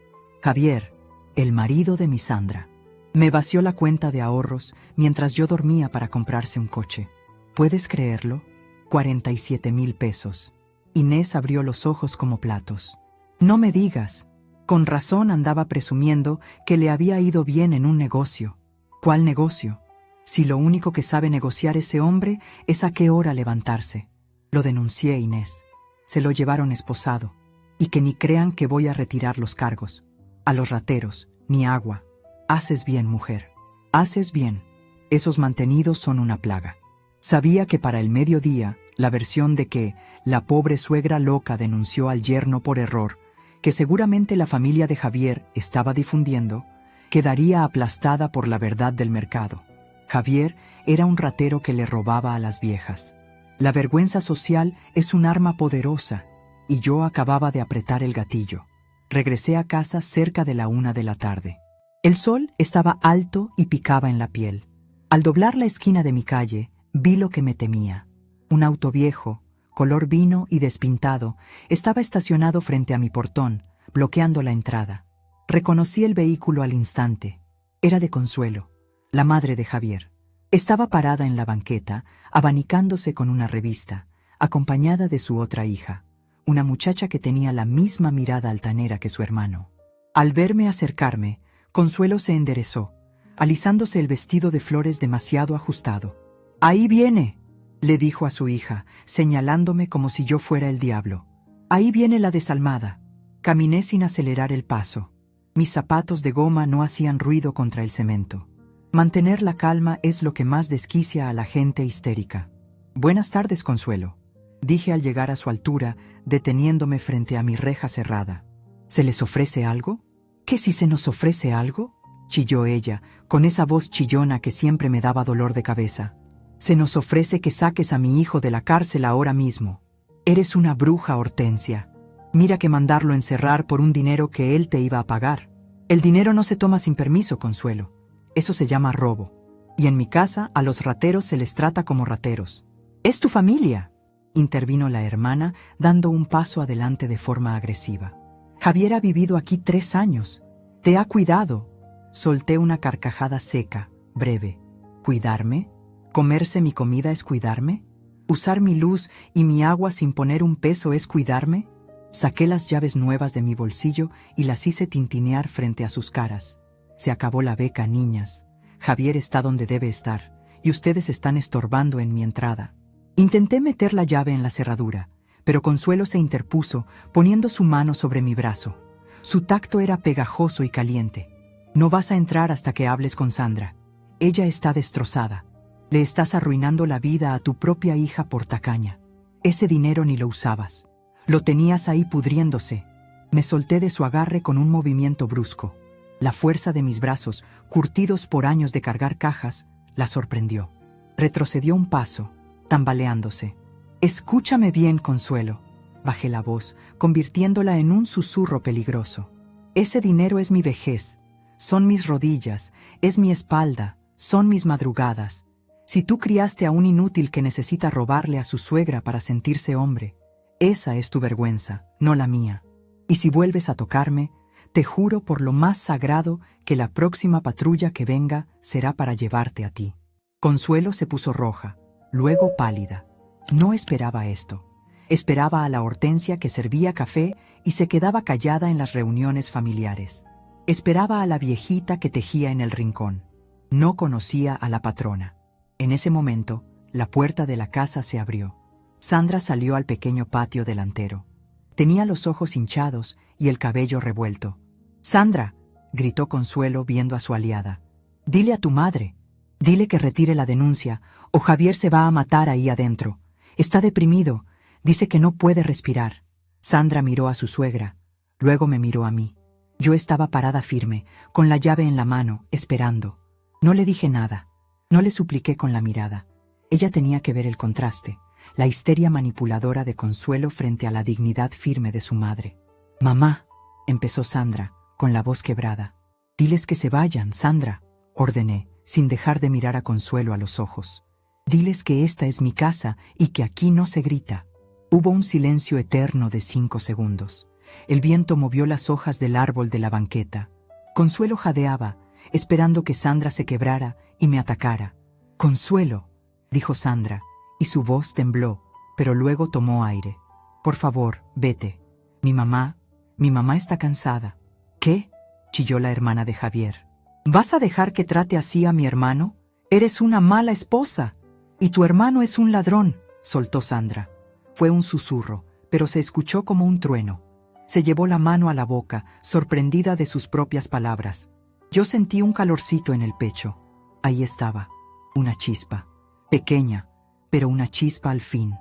«Javier, el marido de mi Sandra, me vació la cuenta de ahorros mientras yo dormía para comprarse un coche. ¿Puedes creerlo? 47,000 pesos. Inés abrió los ojos como platos. «No me digas. Con razón andaba presumiendo que le había ido bien en un negocio». «¿Cuál negocio? Si lo único que sabe negociar ese hombre es a qué hora levantarse». Lo denuncié, Inés. Se lo llevaron esposado. Y que ni crean que voy a retirar los cargos. A los rateros, ni agua. Haces bien, mujer. Haces bien. Esos mantenidos son una plaga. Sabía que para el mediodía La versión de que la pobre suegra loca denunció al yerno por error, que seguramente la familia de Javier estaba difundiendo, quedaría aplastada por la verdad del mercado. Javier era un ratero que le robaba a las viejas. La vergüenza social es un arma poderosa, y yo acababa de apretar el gatillo. Regresé a casa cerca de la 1 de la tarde. El sol estaba alto y picaba en la piel. Al doblar la esquina de mi calle, vi lo que me temía. Un auto viejo, color vino y despintado, estaba estacionado frente a mi portón, bloqueando la entrada. Reconocí el vehículo al instante. Era de Consuelo, la madre de Javier. Estaba parada en la banqueta, abanicándose con una revista, acompañada de su otra hija, una muchacha que tenía la misma mirada altanera que su hermano. Al verme acercarme, Consuelo se enderezó, alisándose el vestido de flores demasiado ajustado. «Ahí viene», le dijo a su hija, señalándome como si yo fuera el diablo. «Ahí viene la desalmada». Caminé sin acelerar el paso. Mis zapatos de goma no hacían ruido contra el cemento. Mantener la calma es lo que más desquicia a la gente histérica. «Buenas tardes, Consuelo», dije al llegar a su altura, deteniéndome frente a mi reja cerrada. «¿Se les ofrece algo?» «¿Qué si se nos ofrece algo?», chilló ella, con esa voz chillona que siempre me daba dolor de cabeza. «Se nos ofrece que saques a mi hijo de la cárcel ahora mismo. Eres una bruja, Hortensia. Mira que mandarlo encerrar por un dinero que él te iba a pagar. El dinero no se toma sin permiso, Consuelo. Eso se llama robo. Y en mi casa a los rateros se les trata como rateros». «Es tu familia», intervino la hermana, dando un paso adelante de forma agresiva. «Javier ha vivido aquí 3 años. Te ha cuidado». Solté una carcajada seca, breve. ¿Cuidarme? ¿Comerse mi comida es cuidarme? ¿Usar mi luz y mi agua sin poner un peso es cuidarme? Saqué las llaves nuevas de mi bolsillo y las hice tintinear frente a sus caras. «Se acabó la beca, niñas. Javier está donde debe estar, y ustedes están estorbando en mi entrada». Intenté meter la llave en la cerradura, pero Consuelo se interpuso, poniendo su mano sobre mi brazo. Su tacto era pegajoso y caliente. «No vas a entrar hasta que hables con Sandra. Ella está destrozada. Le estás arruinando la vida a tu propia hija por tacaña. Ese dinero ni lo usabas. Lo tenías ahí pudriéndose». Me solté de su agarre con un movimiento brusco. La fuerza de mis brazos, curtidos por años de cargar cajas, la sorprendió. Retrocedió un paso, tambaleándose. «Escúchame bien, Consuelo». Bajé la voz, convirtiéndola en un susurro peligroso. «Ese dinero es mi vejez. Son mis rodillas, es mi espalda, son mis madrugadas. Si tú criaste a un inútil que necesita robarle a su suegra para sentirse hombre, esa es tu vergüenza, no la mía. Y si vuelves a tocarme, te juro por lo más sagrado que la próxima patrulla que venga será para llevarte a ti». Consuelo se puso roja, luego pálida. No esperaba esto. Esperaba a la Hortensia que servía café y se quedaba callada en las reuniones familiares. Esperaba a la viejita que tejía en el rincón. No conocía a la patrona. En ese momento, la puerta de la casa se abrió. Sandra salió al pequeño patio delantero. Tenía los ojos hinchados y el cabello revuelto. «Sandra», gritó Consuelo viendo a su aliada, «dile a tu madre. Dile que retire la denuncia, o Javier se va a matar ahí adentro. Está deprimido. Dice que no puede respirar». Sandra miró a su suegra. Luego me miró a mí. Yo estaba parada firme, con la llave en la mano, esperando. No le dije nada. No le supliqué con la mirada. Ella tenía que ver el contraste, la histeria manipuladora de Consuelo frente a la dignidad firme de su madre. «Mamá», empezó Sandra, con la voz quebrada. «Diles que se vayan, Sandra», ordené, sin dejar de mirar a Consuelo a los ojos. «Diles que esta es mi casa y que aquí no se grita». Hubo un silencio eterno de 5 segundos. El viento movió las hojas del árbol de la banqueta. Consuelo jadeaba, esperando que Sandra se quebrara y me atacara. «Consuelo», dijo Sandra, y su voz tembló, pero luego tomó aire. «Por favor, vete. Mi mamá está cansada». «¿Qué?», chilló la hermana de Javier. «¿Vas a dejar que trate así a mi hermano? Eres una mala esposa. Y tu hermano es un ladrón», soltó Sandra. Fue un susurro, pero se escuchó como un trueno. Se llevó la mano a la boca, sorprendida de sus propias palabras. Yo sentí un calorcito en el pecho. Ahí estaba, una chispa, pequeña, pero una chispa al fin.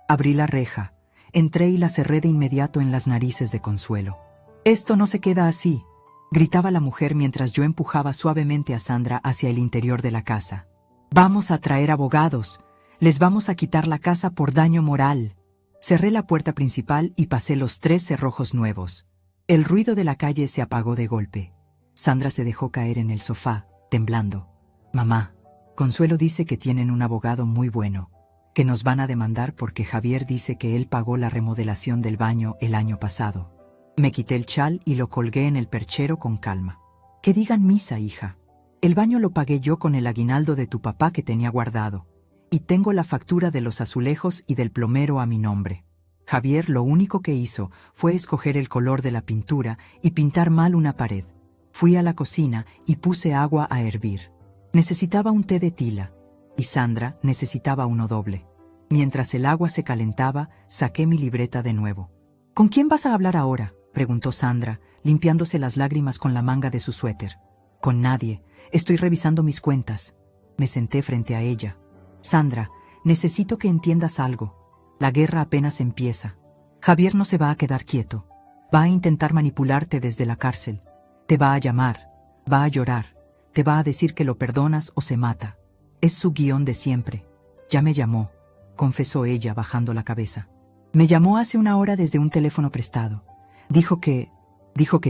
Abrí la reja, entré y la cerré de inmediato en las narices de Consuelo. «Esto no se queda así», gritaba la mujer mientras yo empujaba suavemente a Sandra hacia el interior de la casa. «Vamos a traer abogados. Les vamos a quitar la casa por daño moral». Cerré la puerta principal y pasé los 3 cerrojos nuevos. El ruido de la calle se apagó de golpe. Sandra se dejó caer en el sofá, temblando. «Mamá, Consuelo dice que tienen un abogado muy bueno, que nos van a demandar porque Javier dice que él pagó la remodelación del baño el año pasado». Me quité el chal y lo colgué en el perchero con calma. «Que digan misa, hija. El baño lo pagué yo con el aguinaldo de tu papá que tenía guardado. Y tengo la factura de los azulejos y del plomero a mi nombre. Javier lo único que hizo fue escoger el color de la pintura y pintar mal una pared. Fui a la cocina y puse agua a hervir. Necesitaba un té de tila, y Sandra necesitaba uno doble. Mientras el agua se calentaba, saqué mi libreta de nuevo. «¿Con quién vas a hablar ahora?», preguntó Sandra, limpiándose las lágrimas con la manga de su suéter. «Con nadie. Estoy revisando mis cuentas». Me senté frente a ella. «Sandra, necesito que entiendas algo. La guerra apenas empieza. Javier no se va a quedar quieto. Va a intentar manipularte desde la cárcel. Te va a llamar, va a llorar, te va a decir que lo perdonas o se mata. Es su guión de siempre. Ya me llamó», confesó ella bajando la cabeza. «Me llamó hace una hora desde un teléfono prestado. Dijo que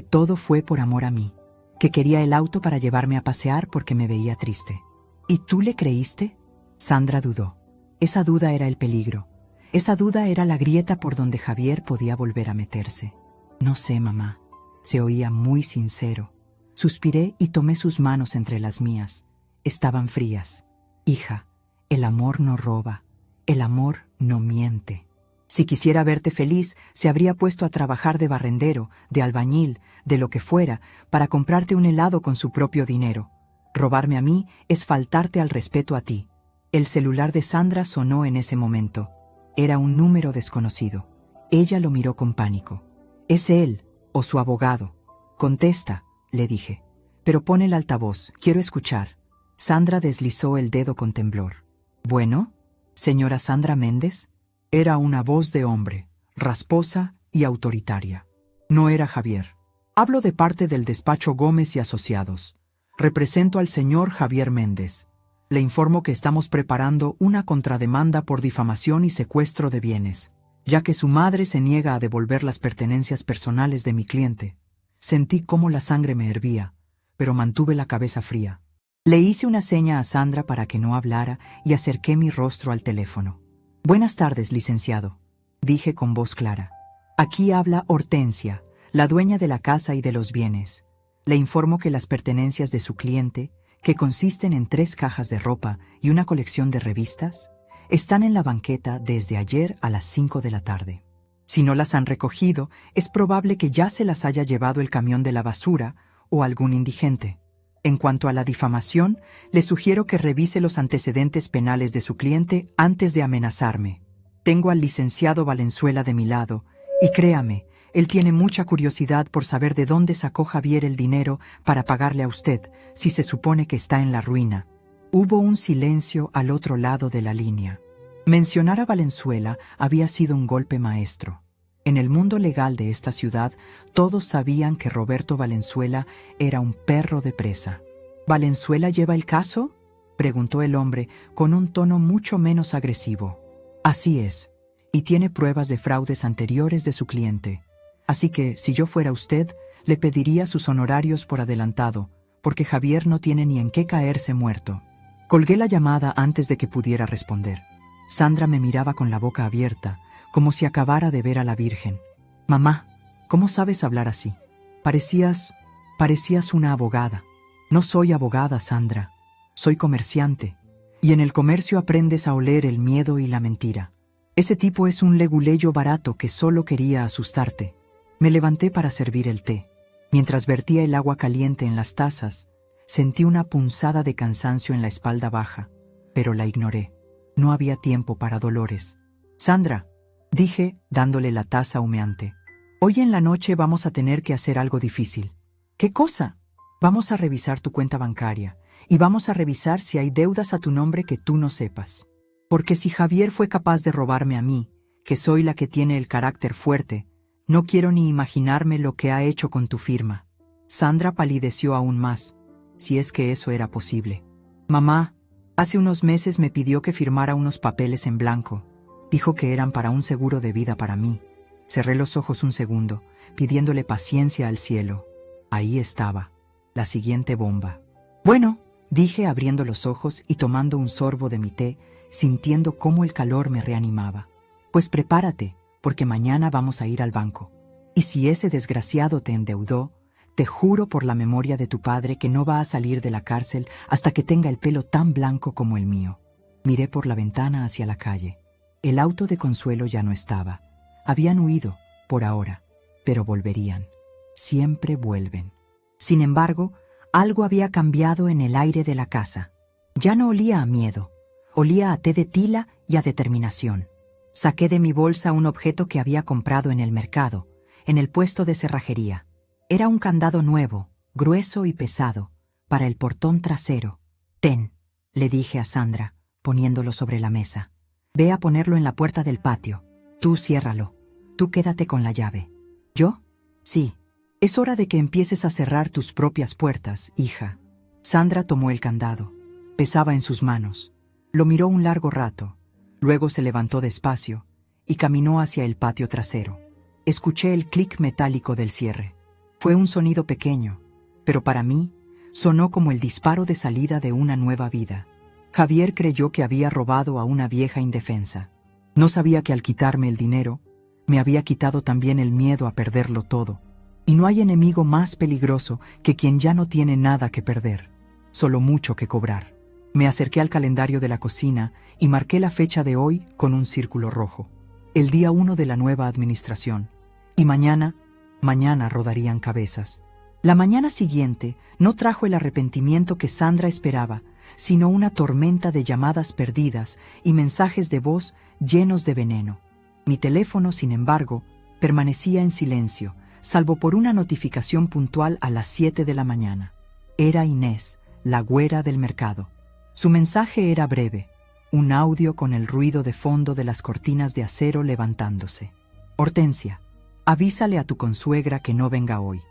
todo fue por amor a mí, que quería el auto para llevarme a pasear porque me veía triste». «¿Y tú le creíste?». Sandra dudó. Esa duda era el peligro. Esa duda era la grieta por donde Javier podía volver a meterse. «No sé, mamá». Se oía muy sincero. Suspiré y tomé sus manos entre las mías. Estaban frías. «Hija, el amor no roba. El amor no miente. Si quisiera verte feliz, se habría puesto a trabajar de barrendero, de albañil, de lo que fuera, para comprarte un helado con su propio dinero. Robarme a mí es faltarte al respeto a ti». El celular de Sandra sonó en ese momento. Era un número desconocido. Ella lo miró con pánico. «¿Es él o su abogado?». «Contesta», le dije. «Pero pon el altavoz, quiero escuchar». Sandra deslizó el dedo con temblor. «Bueno, señora Sandra Méndez». Era una voz de hombre, rasposa y autoritaria. No era Javier. «Hablo de parte del despacho Gómez y Asociados. Represento al señor Javier Méndez. Le informo que estamos preparando una contrademanda por difamación y secuestro de bienes, ya que su madre se niega a devolver las pertenencias personales de mi cliente». Sentí cómo la sangre me hervía, pero mantuve la cabeza fría. Le hice una seña a Sandra para que no hablara y acerqué mi rostro al teléfono. «Buenas tardes, licenciado», dije con voz clara. «Aquí habla Hortensia, la dueña de la casa y de los bienes. Le informo que las pertenencias de su cliente, que consisten en 3 cajas de ropa y una colección de revistas, están en la banqueta desde ayer a las 5 de la tarde. Si no las han recogido, es probable que ya se las haya llevado el camión de la basura o algún indigente. En cuanto a la difamación, le sugiero que revise los antecedentes penales de su cliente antes de amenazarme. Tengo al licenciado Valenzuela de mi lado, y créame, él tiene mucha curiosidad por saber de dónde sacó Javier el dinero para pagarle a usted, si se supone que está en la ruina». Hubo un silencio al otro lado de la línea. Mencionar a Valenzuela había sido un golpe maestro. En el mundo legal de esta ciudad, todos sabían que Roberto Valenzuela era un perro de presa. «¿Valenzuela lleva el caso?», preguntó el hombre con un tono mucho menos agresivo. «Así es, y tiene pruebas de fraudes anteriores de su cliente. Así que, si yo fuera usted, le pediría sus honorarios por adelantado, porque Javier no tiene ni en qué caerse muerto». Colgué la llamada antes de que pudiera responder. Sandra me miraba con la boca abierta, como si acabara de ver a la Virgen. «Mamá, ¿cómo sabes hablar así? Parecías una abogada». «No soy abogada, Sandra. Soy comerciante. Y en el comercio aprendes a oler el miedo y la mentira. Ese tipo es un leguleyo barato que solo quería asustarte». Me levanté para servir el té. Mientras vertía el agua caliente en las tazas, sentí una punzada de cansancio en la espalda baja, pero la ignoré. No había tiempo para dolores. «Sandra», dije, dándole la taza humeante, «hoy en la noche vamos a tener que hacer algo difícil». «¿Qué cosa?». «Vamos a revisar tu cuenta bancaria y vamos a revisar si hay deudas a tu nombre que tú no sepas. Porque si Javier fue capaz de robarme a mí, que soy la que tiene el carácter fuerte. No quiero ni imaginarme lo que ha hecho con tu firma. Sandra palideció aún más, si es que eso era posible. Mamá, hace unos meses me pidió que firmara unos papeles en blanco. Dijo que eran para un seguro de vida para mí. Cerré los ojos un segundo, pidiéndole paciencia al cielo. Ahí estaba, la siguiente bomba. Bueno, dije abriendo los ojos y tomando un sorbo de mi té, sintiendo cómo el calor me reanimaba. Pues prepárate, porque mañana vamos a ir al banco. Y si ese desgraciado te endeudó, te juro por la memoria de tu padre que no va a salir de la cárcel hasta que tenga el pelo tan blanco como el mío. Miré por la ventana hacia la calle. El auto de Consuelo ya no estaba. Habían huido, por ahora, pero volverían. Siempre vuelven. Sin embargo, algo había cambiado en el aire de la casa. Ya no olía a miedo, olía a té de tila y a determinación. Saqué de mi bolsa un objeto que había comprado en el mercado, en el puesto de cerrajería. Era un candado nuevo, grueso y pesado, para el portón trasero. «Ten», le dije a Sandra, poniéndolo sobre la mesa. «Ve a ponerlo en la puerta del patio. Tú ciérralo. Tú quédate con la llave». «¿Yo?» «Sí. Es hora de que empieces a cerrar tus propias puertas, hija». Sandra tomó el candado. Pesaba en sus manos. Lo miró un largo rato. Luego se levantó despacio y caminó hacia el patio trasero. Escuché el clic metálico del cierre. Fue un sonido pequeño, pero para mí sonó como el disparo de salida de una nueva vida. Javier creyó que había robado a una vieja indefensa. No sabía que al quitarme el dinero, me había quitado también el miedo a perderlo todo. Y no hay enemigo más peligroso que quien ya no tiene nada que perder, solo mucho que cobrar. Me acerqué al calendario de la cocina y marqué la fecha de hoy con un círculo rojo. El día 1 de la nueva administración. Y mañana rodarían cabezas. La mañana siguiente no trajo el arrepentimiento que Sandra esperaba, sino una tormenta de llamadas perdidas y mensajes de voz llenos de veneno. Mi teléfono, sin embargo, permanecía en silencio, salvo por una notificación puntual a las 7 de la mañana. Era Inés, la güera del mercado. Su mensaje era breve, un audio con el ruido de fondo de las cortinas de acero levantándose. «Hortensia, avísale a tu consuegra que no venga hoy.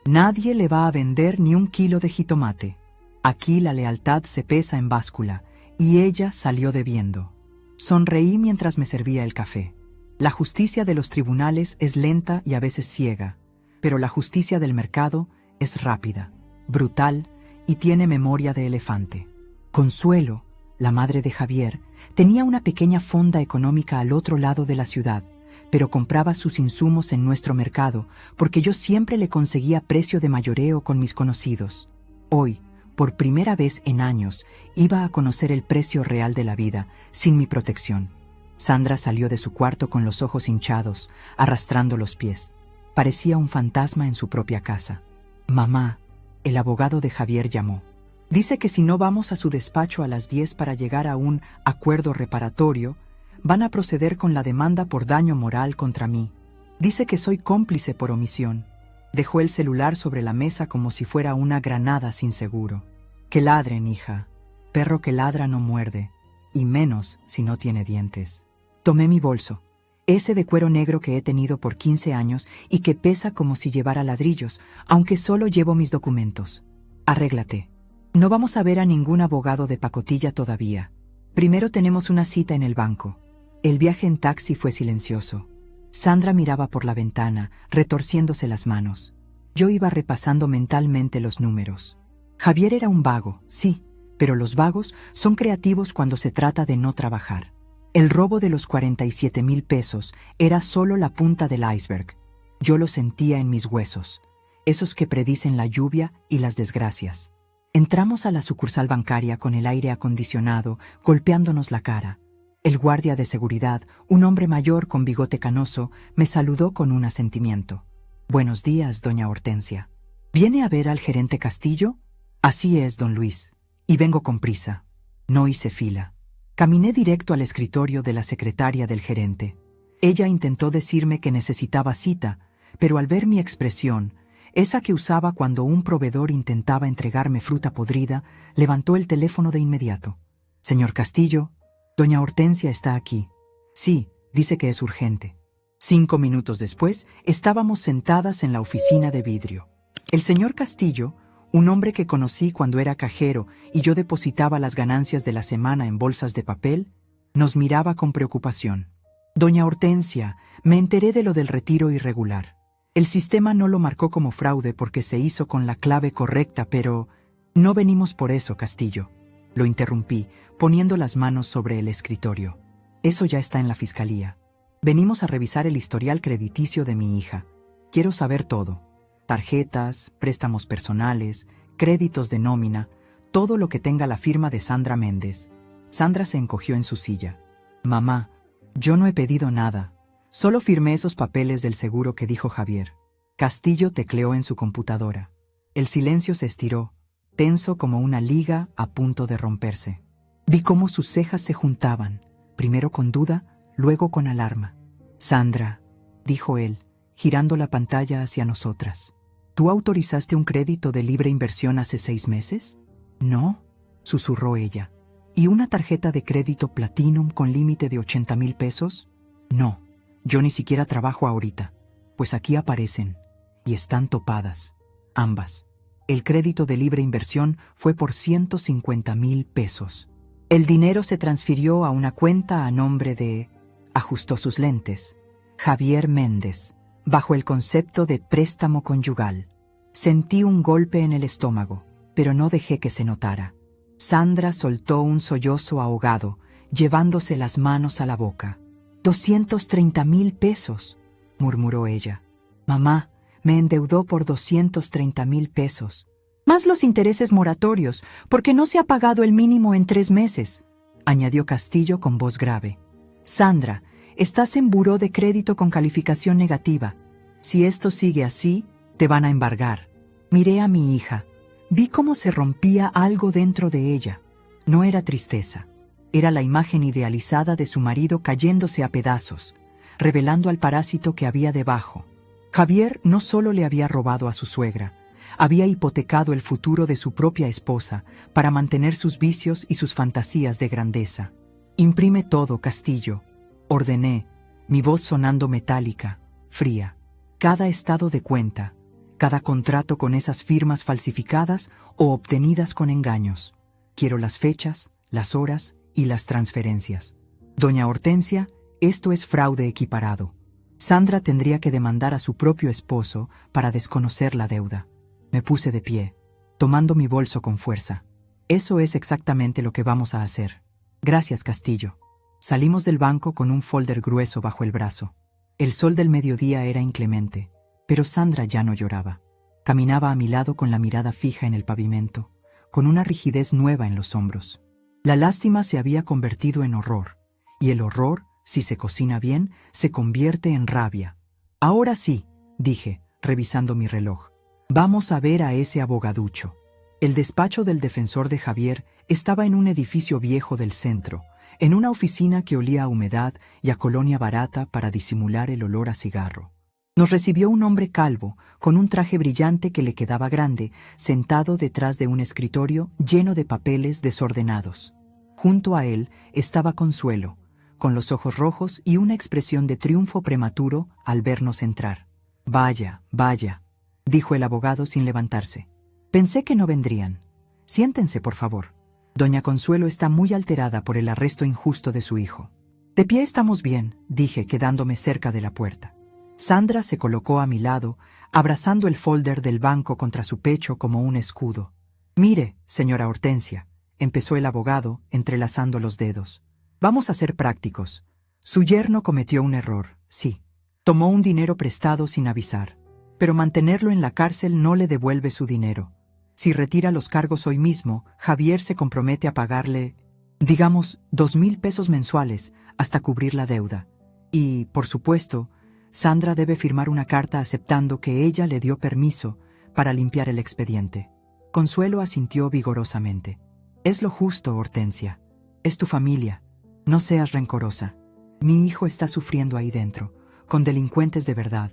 Nadie le va a vender ni un kilo de jitomate. Aquí la lealtad se pesa en báscula, y ella salió debiendo». Sonreí mientras me servía el café. La justicia de los tribunales es lenta y a veces ciega, pero la justicia del mercado es rápida, brutal y tiene memoria de elefante. Consuelo, la madre de Javier, tenía una pequeña fonda económica al otro lado de la ciudad, pero compraba sus insumos en nuestro mercado porque yo siempre le conseguía precio de mayoreo con mis conocidos. Hoy, por primera vez en años, iba a conocer el precio real de la vida, sin mi protección. Sandra salió de su cuarto con los ojos hinchados, arrastrando los pies. Parecía un fantasma en su propia casa. «Mamá», el abogado de Javier llamó. «Dice que si no vamos a su despacho a las 10 para llegar a un acuerdo reparatorio, van a proceder con la demanda por daño moral contra mí. Dice que soy cómplice por omisión». Dejó el celular sobre la mesa como si fuera una granada sin seguro. «Que ladren, hija. Perro que ladra no muerde, y menos si no tiene dientes». Tomé mi bolso, ese de cuero negro que he tenido por 15 años y que pesa como si llevara ladrillos, aunque solo llevo mis documentos. «Arréglate. No vamos a ver a ningún abogado de pacotilla todavía. Primero tenemos una cita en el banco». El viaje en taxi fue silencioso. Sandra miraba por la ventana, retorciéndose las manos. Yo iba repasando mentalmente los números. Javier era un vago, sí, pero los vagos son creativos cuando se trata de no trabajar. El robo de los 47,000 pesos era solo la punta del iceberg. Yo lo sentía en mis huesos, esos que predicen la lluvia y las desgracias. Entramos a la sucursal bancaria con el aire acondicionado, golpeándonos la cara. El guardia de seguridad, un hombre mayor con bigote canoso, me saludó con un asentimiento. «Buenos días, doña Hortensia. ¿Viene a ver al gerente Castillo?» «Así es, don Luis. Y vengo con prisa». No hice fila. Caminé directo al escritorio de la secretaria del gerente. Ella intentó decirme que necesitaba cita, pero al ver mi expresión, esa que usaba cuando un proveedor intentaba entregarme fruta podrida, levantó el teléfono de inmediato. «Señor Castillo, doña Hortensia está aquí». «Sí, Dice que es urgente. 5 minutos después, estábamos sentadas en la oficina de vidrio. El señor Castillo, un hombre que conocí cuando era cajero y yo depositaba las ganancias de la semana en bolsas de papel, nos miraba con preocupación. Doña Hortensia, me enteré de lo del retiro irregular. El sistema no lo marcó como fraude porque se hizo con la clave correcta, pero no venimos por eso, Castillo. Lo interrumpí, poniendo las manos sobre el escritorio. Eso ya está en la fiscalía. Venimos a revisar el historial crediticio de mi hija. Quiero saber todo. Tarjetas, préstamos personales, créditos de nómina, todo lo que tenga la firma de Sandra Méndez. Sandra se encogió en su silla. Mamá, yo no he pedido nada. Solo firmé esos papeles del seguro que dijo Javier. Castillo tecleó en su computadora. El silencio se estiró, tenso como una liga a punto de romperse. Vi cómo sus cejas se juntaban, primero con duda, luego con alarma. Sandra, dijo él, girando la pantalla hacia nosotras. ¿Tú autorizaste un crédito de libre inversión hace 6 meses? No, susurró ella. ¿Y una tarjeta de crédito Platinum con límite de 80,000 pesos? No, yo ni siquiera trabajo ahorita. Pues aquí aparecen, y están topadas, ambas. El crédito de libre inversión fue por 150,000 pesos. El dinero se transfirió a una cuenta a nombre de, ajustó sus lentes, Javier Méndez, bajo el concepto de préstamo conyugal. Sentí un golpe en el estómago, pero no dejé que se notara. Sandra soltó un sollozo ahogado, llevándose las manos a la boca. 230,000 pesos, murmuró ella. Mamá, me endeudó por 230,000 pesos. Más los intereses moratorios, porque no se ha pagado el mínimo en 3 meses, añadió Castillo con voz grave. Sandra, estás en buró de crédito con calificación negativa. Si esto sigue así, te van a embargar. Miré a mi hija. Vi cómo se rompía algo dentro de ella. No era tristeza. Era la imagen idealizada de su marido cayéndose a pedazos, revelando al parásito que había debajo. Javier no solo le había robado a su suegra, había hipotecado el futuro de su propia esposa para mantener sus vicios y sus fantasías de grandeza. Imprime todo, Castillo, ordené, mi voz sonando metálica, fría. Cada estado de cuenta, cada contrato con esas firmas falsificadas o obtenidas con engaños. Quiero las fechas, las horas y las transferencias. Doña Hortensia, esto es fraude equiparado. Sandra tendría que demandar a su propio esposo para desconocer la deuda. Me puse de pie, tomando mi bolso con fuerza. Eso es exactamente lo que vamos a hacer. Gracias, Castillo. Salimos del banco con un folder grueso bajo el brazo. El sol del mediodía era inclemente, pero Sandra ya no lloraba. Caminaba a mi lado con la mirada fija en el pavimento, con una rigidez nueva en los hombros. La lástima se había convertido en horror, y el horror, si se cocina bien, se convierte en rabia. Ahora sí, dije, revisando mi reloj. Vamos a ver a ese abogaducho. El despacho del defensor de Javier estaba en un edificio viejo del centro, en una oficina que olía a humedad y a colonia barata para disimular el olor a cigarro. Nos recibió un hombre calvo, con un traje brillante que le quedaba grande, sentado detrás de un escritorio lleno de papeles desordenados. Junto a él estaba Consuelo, con los ojos rojos y una expresión de triunfo prematuro al vernos entrar. Vaya, vaya, dijo el abogado sin levantarse. Pensé que no vendrían. Siéntense, por favor. Doña Consuelo está muy alterada por el arresto injusto de su hijo. De pie estamos bien, dije, quedándome cerca de la puerta. Sandra se colocó a mi lado, abrazando el folder del banco contra su pecho como un escudo. Mire, señora Hortensia, empezó el abogado, entrelazando los dedos. Vamos a ser prácticos. Su yerno cometió un error, sí. Tomó un dinero prestado sin avisar. Pero mantenerlo en la cárcel no le devuelve su dinero. Si retira los cargos hoy mismo, Javier se compromete a pagarle, digamos, 2,000 pesos mensuales hasta cubrir la deuda. Y, por supuesto, Sandra debe firmar una carta aceptando que ella le dio permiso para limpiar el expediente. Consuelo asintió vigorosamente. Es lo justo, Hortensia. Es tu familia. No seas rencorosa. Mi hijo está sufriendo ahí dentro, con delincuentes de verdad.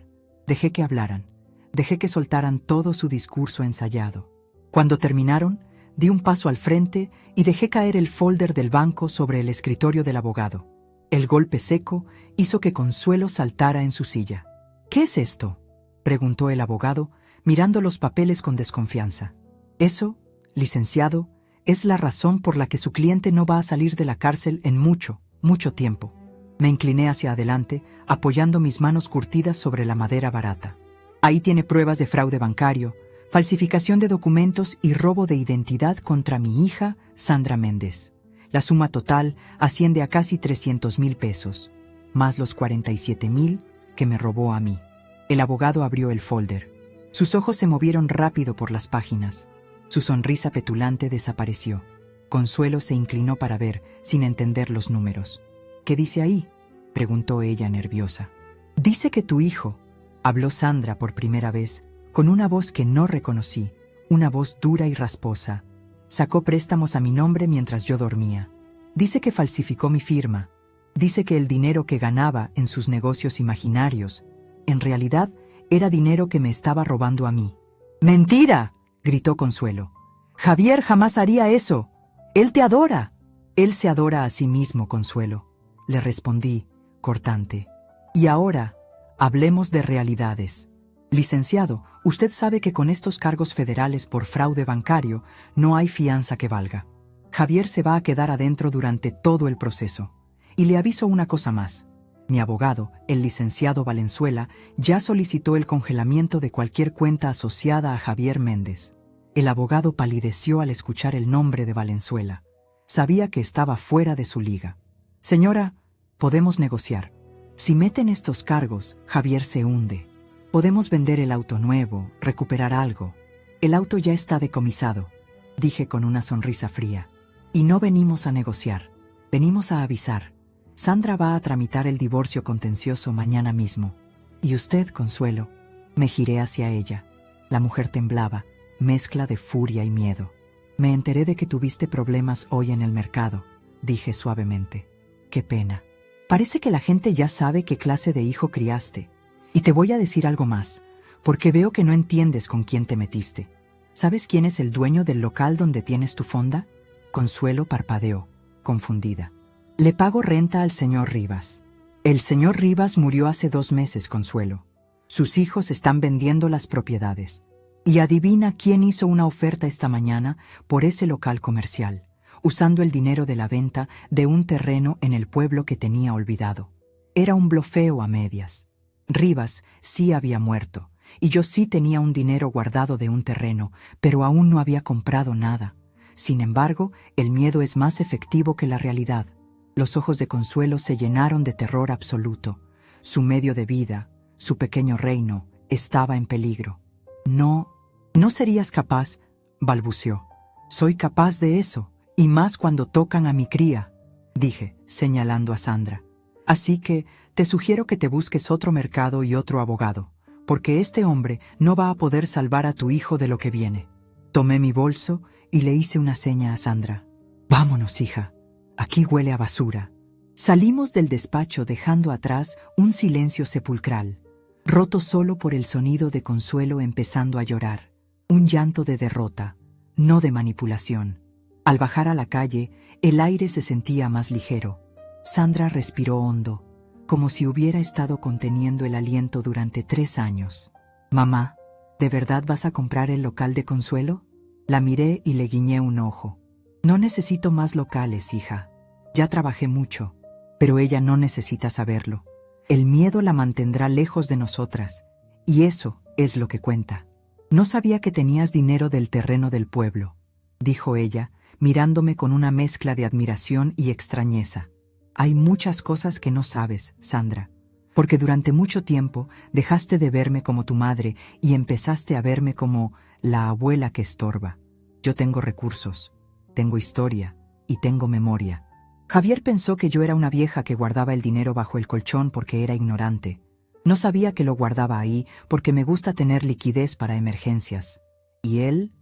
Dejé que hablaran. Dejé que soltaran todo su discurso ensayado. Cuando terminaron, di un paso al frente y dejé caer el folder del banco sobre el escritorio del abogado. El golpe seco hizo que Consuelo saltara en su silla. «¿Qué es esto?», preguntó el abogado, mirando los papeles con desconfianza. «Eso, licenciado, es la razón por la que su cliente no va a salir de la cárcel en mucho, mucho tiempo». Me incliné hacia adelante, apoyando mis manos curtidas sobre la madera barata. «Ahí tiene pruebas de fraude bancario, falsificación de documentos y robo de identidad contra mi hija, Sandra Méndez. La suma total asciende a casi 300,000 pesos, más los 47,000 que me robó a mí». El abogado abrió el folder. Sus ojos se movieron rápido por las páginas. Su sonrisa petulante desapareció. Consuelo se inclinó para ver, sin entender los números. «¿Qué dice ahí?», preguntó ella nerviosa. «Dice que tu hijo», habló Sandra por primera vez, con una voz que no reconocí, una voz dura y rasposa. «Sacó préstamos a mi nombre mientras yo dormía. Dice que falsificó mi firma. Dice que el dinero que ganaba en sus negocios imaginarios, en realidad, era dinero que me estaba robando a mí». «¡Mentira!», gritó Consuelo. «Javier jamás haría eso. Él te adora». «Él se adora a sí mismo, Consuelo», le respondí, cortante. «Y ahora, hablemos de realidades. Licenciado, usted sabe que con estos cargos federales por fraude bancario no hay fianza que valga. Javier se va a quedar adentro durante todo el proceso. Y le aviso una cosa más. Mi abogado, el licenciado Valenzuela, ya solicitó el congelamiento de cualquier cuenta asociada a Javier Méndez». El abogado palideció al escuchar el nombre de Valenzuela. Sabía que estaba fuera de su liga. «Señora, podemos negociar. Si meten estos cargos, Javier se hunde. Podemos vender el auto nuevo, recuperar algo. El auto ya está decomisado», dije con una sonrisa fría. «Y no venimos a negociar, venimos a avisar. Sandra va a tramitar el divorcio contencioso mañana mismo. Y usted, Consuelo». Me giré hacia ella. La mujer temblaba, mezcla de furia y miedo. «Me enteré de que tuviste problemas hoy en el mercado», dije suavemente. «Qué pena. Parece que la gente ya sabe qué clase de hijo criaste. Y te voy a decir algo más, porque veo que no entiendes con quién te metiste. ¿Sabes quién es el dueño del local donde tienes tu fonda?». Consuelo parpadeó, confundida. «Le pago renta al señor Rivas». «El señor Rivas murió hace 2 meses, Consuelo. Sus hijos están vendiendo las propiedades. Y adivina quién hizo una oferta esta mañana por ese local comercial, usando el dinero de la venta de un terreno en el pueblo que tenía olvidado. Era un blofeo a medias. Rivas sí había muerto, y yo sí tenía un dinero guardado de un terreno, pero aún no había comprado nada. Sin embargo, el miedo es más efectivo que la realidad». Los ojos de Consuelo se llenaron de terror absoluto. Su medio de vida, su pequeño reino, estaba en peligro. «No serías capaz», balbuceó. «Soy capaz de eso, y más cuando tocan a mi cría», dije, señalando a Sandra. «Así que te sugiero que te busques otro mercado y otro abogado, porque este hombre no va a poder salvar a tu hijo de lo que viene». Tomé mi bolso y le hice una seña a Sandra. «Vámonos, hija. Aquí huele a basura». Salimos del despacho dejando atrás un silencio sepulcral, roto solo por el sonido de Consuelo empezando a llorar. Un llanto de derrota, no de manipulación. Al bajar a la calle, el aire se sentía más ligero. Sandra respiró hondo, como si hubiera estado conteniendo el aliento durante 3 años. «Mamá, ¿de verdad vas a comprar el local de Consuelo?». La miré y le guiñé un ojo. «No necesito más locales, hija. Ya trabajé mucho». Pero ella no necesita saberlo. El miedo la mantendrá lejos de nosotras, y eso es lo que cuenta. «No sabía que tenías dinero del terreno del pueblo», dijo ella, mirándome con una mezcla de admiración y extrañeza. «Hay muchas cosas que no sabes, Sandra, porque durante mucho tiempo dejaste de verme como tu madre y empezaste a verme como la abuela que estorba. Yo tengo recursos, tengo historia y tengo memoria». Javier pensó que yo era una vieja que guardaba el dinero bajo el colchón porque era ignorante. No sabía que lo guardaba ahí porque me gusta tener liquidez para emergencias. Y él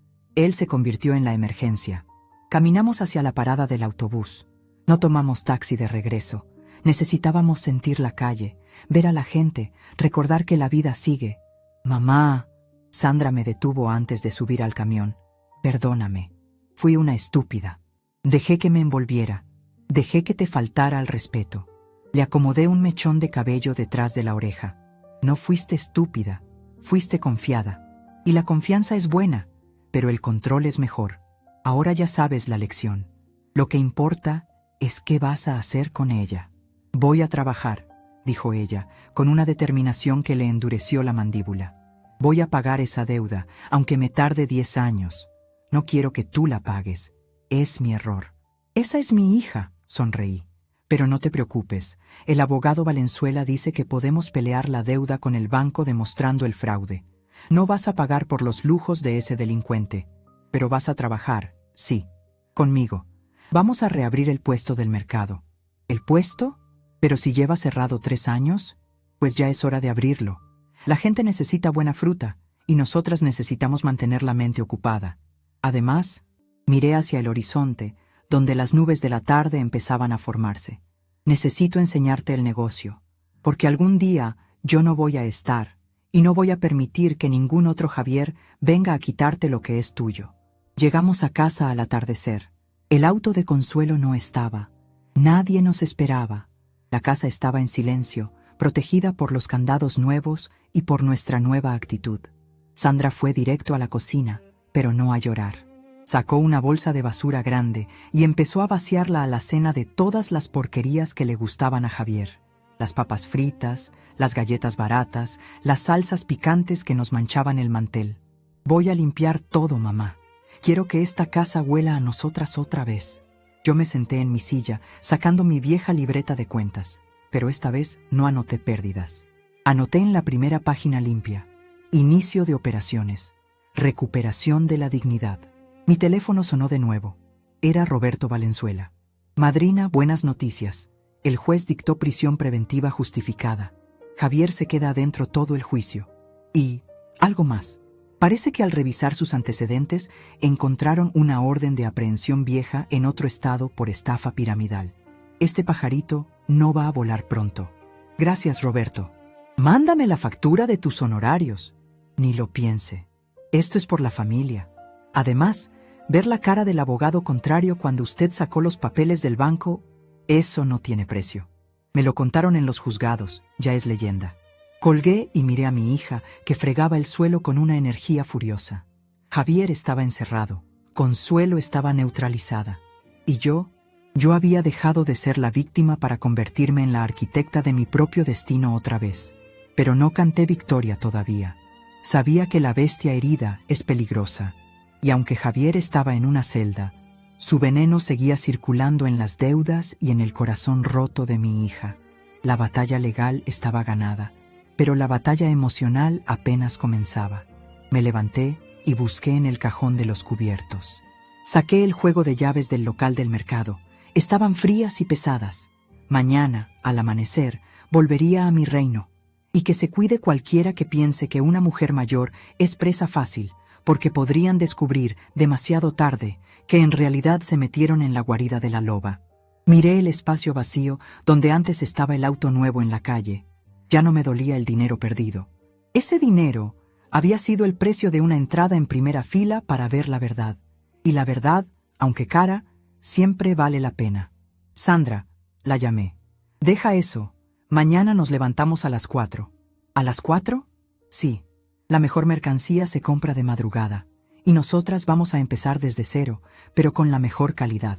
se convirtió en la emergencia. Caminamos hacia la parada del autobús. No tomamos taxi de regreso. Necesitábamos sentir la calle, ver a la gente, recordar que la vida sigue. «Mamá», Sandra me detuvo antes de subir al camión. «Perdóname. Fui una estúpida. Dejé que me envolviera. Dejé que te faltara al respeto. Le acomodé un mechón de cabello detrás de la oreja. No fuiste estúpida, fuiste confiada. Y la confianza es buena, pero el control es mejor. Ahora ya sabes la lección. Lo que importa es qué vas a hacer con ella. Voy a trabajar, dijo ella, con una determinación que le endureció la mandíbula. Voy a pagar esa deuda, aunque me tarde 10 años. No quiero que tú la pagues. Es mi error. Esa es mi hija, sonreí. Pero no te preocupes, el abogado Valenzuela dice que podemos pelear la deuda con el banco demostrando el fraude. No vas a pagar por los lujos de ese delincuente, pero vas a trabajar, sí, conmigo. Vamos a reabrir el puesto del mercado. ¿El puesto? Pero si lleva cerrado 3 años, pues ya es hora de abrirlo. La gente necesita buena fruta, y nosotras necesitamos mantener la mente ocupada. Además, miré hacia el horizonte, donde las nubes de la tarde empezaban a formarse. Necesito enseñarte el negocio, porque algún día yo no voy a estar, y no voy a permitir que ningún otro Javier venga a quitarte lo que es tuyo. Llegamos a casa al atardecer. El auto de Consuelo no estaba. Nadie nos esperaba. La casa estaba en silencio, protegida por los candados nuevos y por nuestra nueva actitud. Sandra fue directo a la cocina, pero no a llorar. Sacó una bolsa de basura grande y empezó a vaciar la alacena de todas las porquerías que le gustaban a Javier. Las papas fritas, las galletas baratas, las salsas picantes que nos manchaban el mantel. Voy a limpiar todo, mamá. Quiero que esta casa huela a nosotras otra vez. Yo me senté en mi silla, sacando mi vieja libreta de cuentas, pero esta vez no anoté pérdidas. Anoté en la primera página limpia: inicio de operaciones, recuperación de la dignidad. Mi teléfono sonó de nuevo. Era Roberto Valenzuela. Madrina, buenas noticias. El juez dictó prisión preventiva justificada. Javier se queda adentro todo el juicio. Y, algo más. Parece que al revisar sus antecedentes, encontraron una orden de aprehensión vieja en otro estado por estafa piramidal. Este pajarito no va a volar pronto. Gracias, Roberto. Mándame la factura de tus honorarios. Ni lo piense. Esto es por la familia. Además, ver la cara del abogado contrario cuando usted sacó los papeles del banco, eso no tiene precio. Me lo contaron en los juzgados, ya es leyenda. Colgué y miré a mi hija, que fregaba el suelo con una energía furiosa. Javier estaba encerrado, Consuelo estaba neutralizada. Y yo había dejado de ser la víctima para convertirme en la arquitecta de mi propio destino otra vez. Pero no canté victoria todavía. Sabía que la bestia herida es peligrosa. Y aunque Javier estaba en una celda, su veneno seguía circulando en las deudas y en el corazón roto de mi hija. La batalla legal estaba ganada, pero la batalla emocional apenas comenzaba. Me levanté y busqué en el cajón de los cubiertos. Saqué el juego de llaves del local del mercado. Estaban frías y pesadas. Mañana, al amanecer, volvería a mi reino. Y que se cuide cualquiera que piense que una mujer mayor es presa fácil, porque podrían descubrir, demasiado tarde, que en realidad se metieron en la guarida de la loba. Miré el espacio vacío donde antes estaba el auto nuevo en la calle. Ya no me dolía el dinero perdido. Ese dinero había sido el precio de una entrada en primera fila para ver la verdad. Y la verdad, aunque cara, siempre vale la pena. Sandra, la llamé. Deja eso. Mañana nos levantamos a las 4. ¿A las 4? Sí. La mejor mercancía se compra de madrugada, y nosotras vamos a empezar desde cero, pero con la mejor calidad.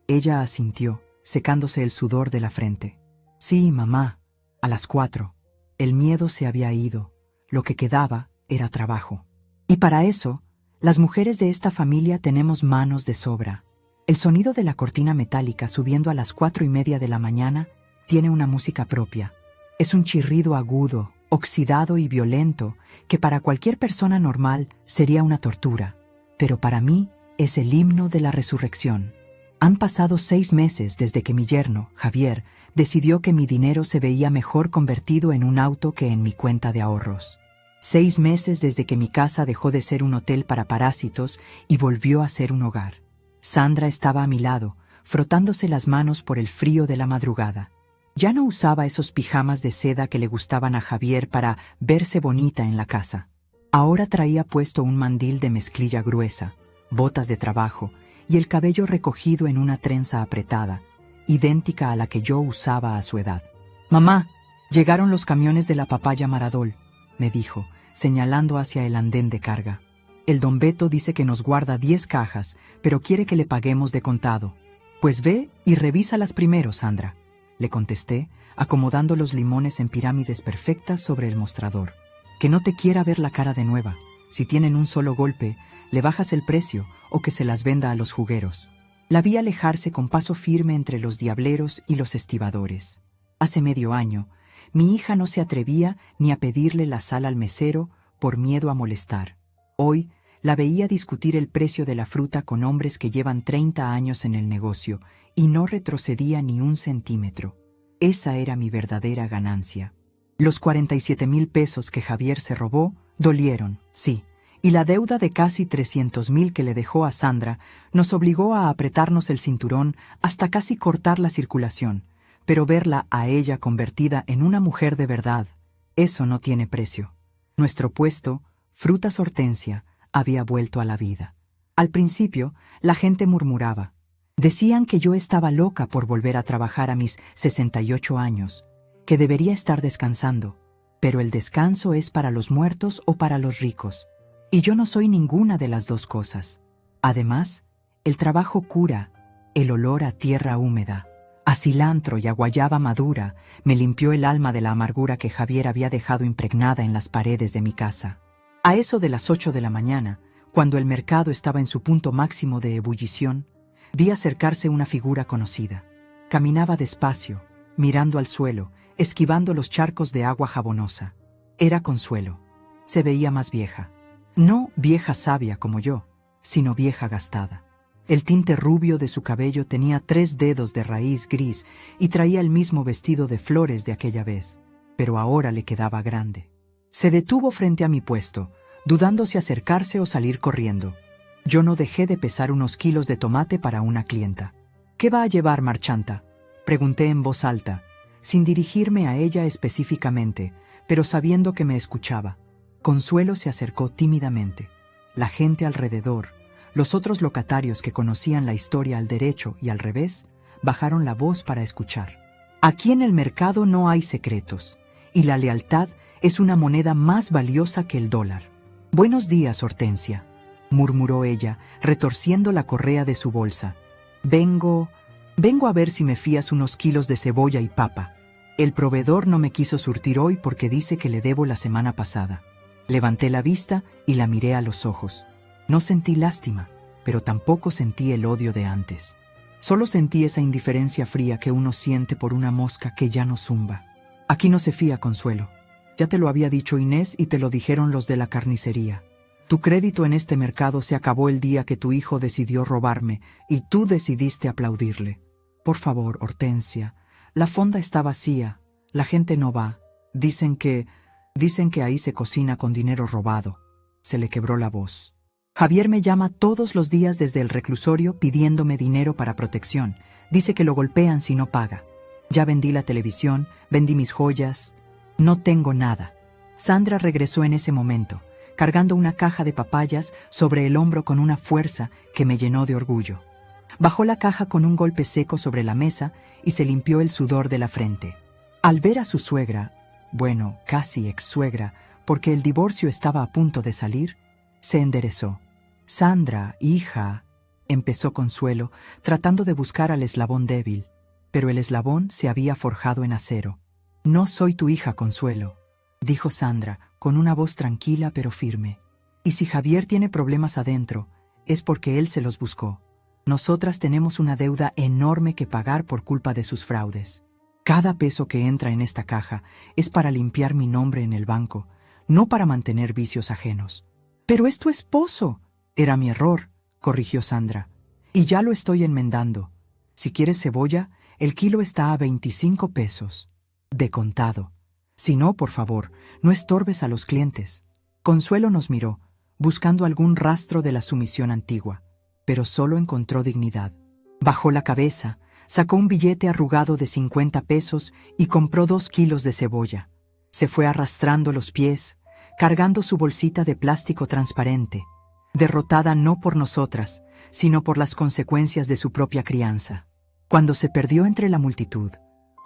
Ella asintió, secándose el sudor de la frente. Sí, mamá, a las 4. El miedo se había ido, lo que quedaba era trabajo. Y para eso, las mujeres de esta familia tenemos manos de sobra. El sonido de la cortina metálica subiendo a las 4:30 de la mañana tiene una música propia. Es un chirrido agudo, oxidado y violento, que para cualquier persona normal sería una tortura, pero para mí es el himno de la resurrección. Han pasado 6 meses desde que mi yerno, Javier, decidió que mi dinero se veía mejor convertido en un auto que en mi cuenta de ahorros. 6 meses desde que mi casa dejó de ser un hotel para parásitos y volvió a ser un hogar. Sandra estaba a mi lado, frotándose las manos por el frío de la madrugada. Ya no usaba esos pijamas de seda que le gustaban a Javier para verse bonita en la casa. Ahora traía puesto un mandil de mezclilla gruesa, botas de trabajo y el cabello recogido en una trenza apretada, idéntica a la que yo usaba a su edad. «Mamá, llegaron los camiones de la papaya Maradol», me dijo, señalando hacia el andén de carga. «El don Beto dice que nos guarda 10 cajas, pero quiere que le paguemos de contado». «Pues ve y revísalas primero, Sandra», le contesté, acomodando los limones en pirámides perfectas sobre el mostrador. «Que no te quiera ver la cara de nueva. Si tienen un solo golpe, le bajas el precio o que se las venda a los jugueros». La vi alejarse con paso firme entre los diableros y los estibadores. Hace medio año, mi hija no se atrevía ni a pedirle la sal al mesero por miedo a molestar. Hoy la veía discutir el precio de la fruta con hombres que llevan 30 años en el negocio y no retrocedía ni un centímetro. Esa era mi verdadera ganancia. Los 47,000 pesos que Javier se robó dolieron, sí, y la deuda de casi 300,000 que le dejó a Sandra nos obligó a apretarnos el cinturón hasta casi cortar la circulación, pero verla a ella convertida en una mujer de verdad, eso no tiene precio. Nuestro puesto, Frutas Hortensia, había vuelto a la vida. Al principio, la gente murmuraba. Decían que yo estaba loca por volver a trabajar a mis 68 años, que debería estar descansando, pero el descanso es para los muertos o para los ricos. Y yo no soy ninguna de las dos cosas. Además, el trabajo cura, el olor a tierra húmeda, a cilantro y a guayaba madura me limpió el alma de la amargura que Javier había dejado impregnada en las paredes de mi casa. A eso de las 8 de la mañana, cuando el mercado estaba en su punto máximo de ebullición, vi acercarse una figura conocida. Caminaba despacio, mirando al suelo, esquivando los charcos de agua jabonosa. Era Consuelo. Se veía más vieja. No vieja sabia como yo, sino vieja gastada. El tinte rubio de su cabello tenía 3 dedos de raíz gris y traía el mismo vestido de flores de aquella vez, pero ahora le quedaba grande. Se detuvo frente a mi puesto, dudando si acercarse o salir corriendo. Yo no dejé de pesar unos kilos de tomate para una clienta. «¿Qué va a llevar, marchanta?», pregunté en voz alta, sin dirigirme a ella específicamente, pero sabiendo que me escuchaba. Consuelo se acercó tímidamente. La gente alrededor, los otros locatarios que conocían la historia al derecho y al revés, bajaron la voz para escuchar. «Aquí en el mercado no hay secretos, y la lealtad es una moneda más valiosa que el dólar». «Buenos días, Hortensia», murmuró ella, retorciendo la correa de su bolsa. Vengo a ver si me fías unos kilos de cebolla y papa. El proveedor no me quiso surtir hoy porque dice que le debo la semana pasada». Levanté la vista y la miré a los ojos. No sentí lástima, pero tampoco sentí el odio de antes. Solo sentí esa indiferencia fría que uno siente por una mosca que ya no zumba. «Aquí no se fía, Consuelo. Ya te lo había dicho Inés y te lo dijeron los de la carnicería. Tu crédito en este mercado se acabó el día que tu hijo decidió robarme y tú decidiste aplaudirle. Por favor, Hortensia, la fonda está vacía, la gente no va. Dicen que ahí se cocina con dinero robado». Se le quebró la voz. «Javier me llama todos los días desde el reclusorio pidiéndome dinero para protección. Dice que lo golpean si no paga. Ya vendí la televisión, vendí mis joyas. No tengo nada». Sandra regresó en ese momento, cargando una caja de papayas sobre el hombro con una fuerza que me llenó de orgullo. Bajó la caja con un golpe seco sobre la mesa y se limpió el sudor de la frente. Al ver a su suegra, bueno, casi ex-suegra, porque el divorcio estaba a punto de salir, se enderezó. «Sandra, hija», empezó Consuelo, tratando de buscar al eslabón débil, pero el eslabón se había forjado en acero. «No soy tu hija, Consuelo», dijo Sandra, con una voz tranquila pero firme. «Y si Javier tiene problemas adentro, es porque él se los buscó. Nosotras tenemos una deuda enorme que pagar por culpa de sus fraudes. Cada peso que entra en esta caja es para limpiar mi nombre en el banco, no para mantener vicios ajenos». «Pero es tu esposo». «Era mi error», corrigió Sandra. «Y ya lo estoy enmendando. Si quieres cebolla, el kilo está a 25 pesos. De contado. Si no, por favor, no estorbes a los clientes». Consuelo nos miró, buscando algún rastro de la sumisión antigua, pero solo encontró dignidad. Bajó la cabeza, sacó un billete arrugado de 50 pesos y compró 2 kilos de cebolla. Se fue arrastrando los pies, cargando su bolsita de plástico transparente, derrotada no por nosotras, sino por las consecuencias de su propia crianza. Cuando se perdió entre la multitud,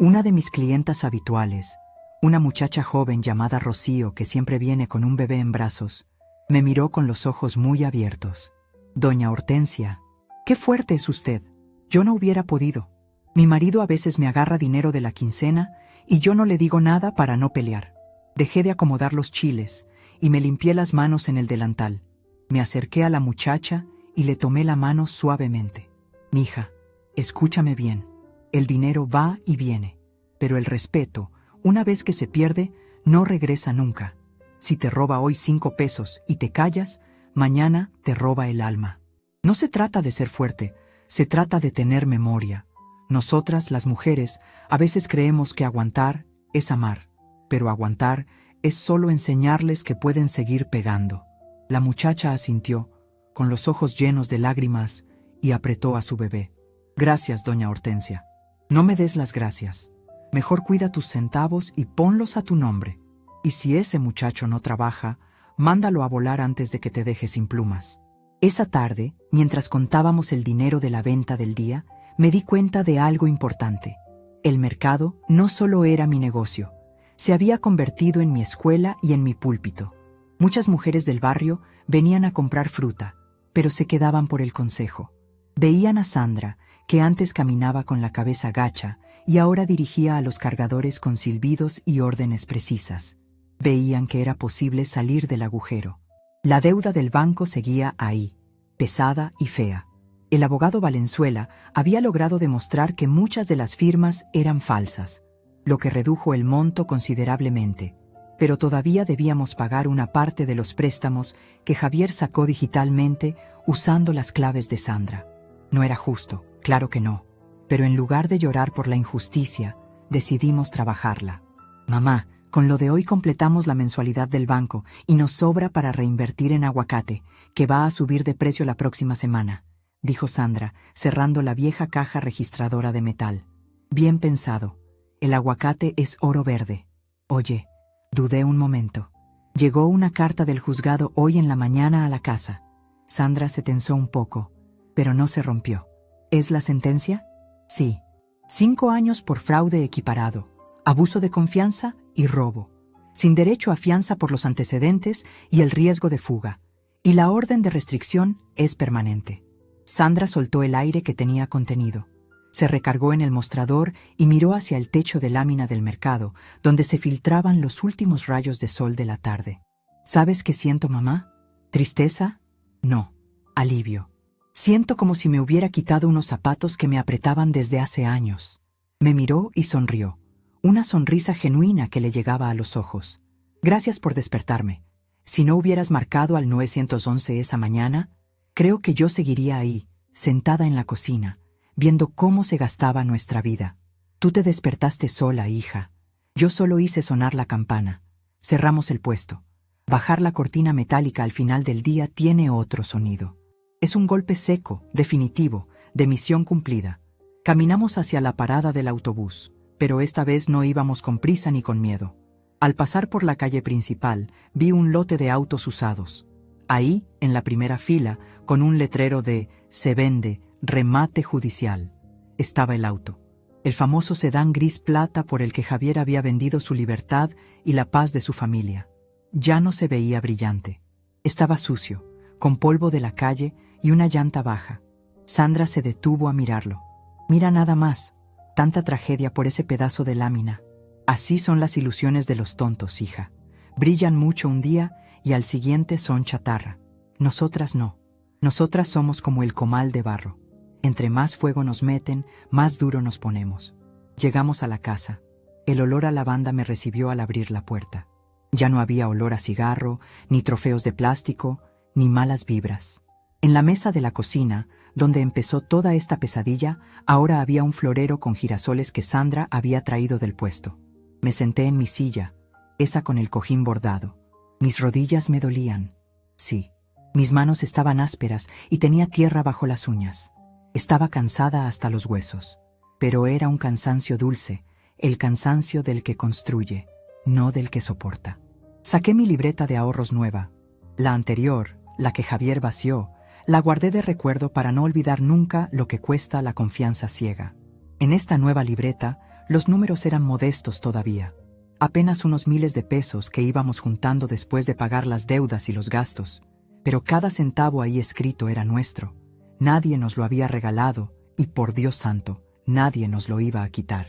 Una de mis clientas habituales, una muchacha joven llamada Rocío que siempre viene con un bebé en brazos, me miró con los ojos muy abiertos. Doña Hortensia, qué fuerte es usted. Yo no hubiera podido. Mi marido a veces me agarra dinero de la quincena y yo no le digo nada para no pelear. Dejé de acomodar los chiles y me limpié las manos en el delantal. Me acerqué a la muchacha y le tomé la mano suavemente. Mija, escúchame bien. El dinero va y viene, pero el respeto, una vez que se pierde, no regresa nunca. Si te roba hoy 5 pesos y te callas, mañana te roba el alma. No se trata de ser fuerte, se trata de tener memoria. Nosotras, las mujeres, a veces creemos que aguantar es amar, pero aguantar es solo enseñarles que pueden seguir pegando. La muchacha asintió, con los ojos llenos de lágrimas, y apretó a su bebé. Gracias, doña Hortensia. No me des las gracias. Mejor cuida tus centavos y ponlos a tu nombre. Y si ese muchacho no trabaja, mándalo a volar antes de que te deje sin plumas. Esa tarde, mientras contábamos el dinero de la venta del día, me di cuenta de algo importante. El mercado no solo era mi negocio, se había convertido en mi escuela y en mi púlpito. Muchas mujeres del barrio venían a comprar fruta, pero se quedaban por el consejo. Veían a Sandra, que antes caminaba con la cabeza gacha y ahora dirigía a los cargadores con silbidos y órdenes precisas. Veían que era posible salir del agujero. La deuda del banco seguía ahí, pesada y fea. El abogado Valenzuela había logrado demostrar que muchas de las firmas eran falsas, lo que redujo el monto considerablemente. Pero todavía debíamos pagar una parte de los préstamos que Javier sacó digitalmente usando las claves de Sandra. No era justo, claro que no, pero en lugar de llorar por la injusticia, decidimos trabajarla. Mamá, con lo de hoy completamos la mensualidad del banco y nos sobra para reinvertir en aguacate, que va a subir de precio la próxima semana, dijo Sandra, cerrando la vieja caja registradora de metal. Bien pensado, el aguacate es oro verde. Oye, dudé un momento. Llegó una carta del juzgado hoy en la mañana a la casa. Sandra se tensó un poco, pero no se rompió. ¿Es la sentencia? Sí. 5 años por fraude equiparado, abuso de confianza y robo, sin derecho a fianza por los antecedentes y el riesgo de fuga. Y la orden de restricción es permanente. Sandra soltó el aire que tenía contenido. Se recargó en el mostrador y miró hacia el techo de lámina del mercado, donde se filtraban los últimos rayos de sol de la tarde. ¿Sabes qué siento, mamá? ¿Tristeza? No. Alivio. Siento como si me hubiera quitado unos zapatos que me apretaban desde hace años. Me miró y sonrió. Una sonrisa genuina que le llegaba a los ojos. Gracias por despertarme. Si no hubieras marcado al 911 esa mañana, creo que yo seguiría ahí, sentada en la cocina, viendo cómo se gastaba nuestra vida. Tú te despertaste sola, hija. Yo solo hice sonar la campana. Cerramos el puesto. Bajar la cortina metálica al final del día tiene otro sonido. Es un golpe seco, definitivo, de misión cumplida. Caminamos hacia la parada del autobús, pero esta vez no íbamos con prisa ni con miedo. Al pasar por la calle principal, vi un lote de autos usados. Ahí, en la primera fila, con un letrero de «Se vende, remate judicial», estaba el auto. El famoso sedán gris plata por el que Javier había vendido su libertad y la paz de su familia. Ya no se veía brillante. Estaba sucio, con polvo de la calle y una llanta baja. Sandra se detuvo a mirarlo. Mira nada más, tanta tragedia por ese pedazo de lámina. Así son las ilusiones de los tontos, hija. Brillan mucho un día y al siguiente son chatarra. Nosotras no. Nosotras somos como el comal de barro. Entre más fuego nos meten, más duro nos ponemos. Llegamos a la casa. El olor a lavanda me recibió al abrir la puerta. Ya no había olor a cigarro, ni trofeos de plástico, ni malas vibras. En la mesa de la cocina, donde empezó toda esta pesadilla, ahora había un florero con girasoles que Sandra había traído del puesto. Me senté en mi silla, esa con el cojín bordado. Mis rodillas me dolían. Sí, mis manos estaban ásperas y tenía tierra bajo las uñas. Estaba cansada hasta los huesos, pero era un cansancio dulce, el cansancio del que construye, no del que soporta. Saqué mi libreta de ahorros nueva. La anterior, la que Javier vació, la guardé de recuerdo para no olvidar nunca lo que cuesta la confianza ciega. En esta nueva libreta, Los números eran modestos todavía. Apenas unos miles de pesos que íbamos juntando después de pagar las deudas y los gastos. Pero cada centavo ahí escrito era nuestro. Nadie nos lo había regalado y, por Dios santo, nadie nos lo iba a quitar.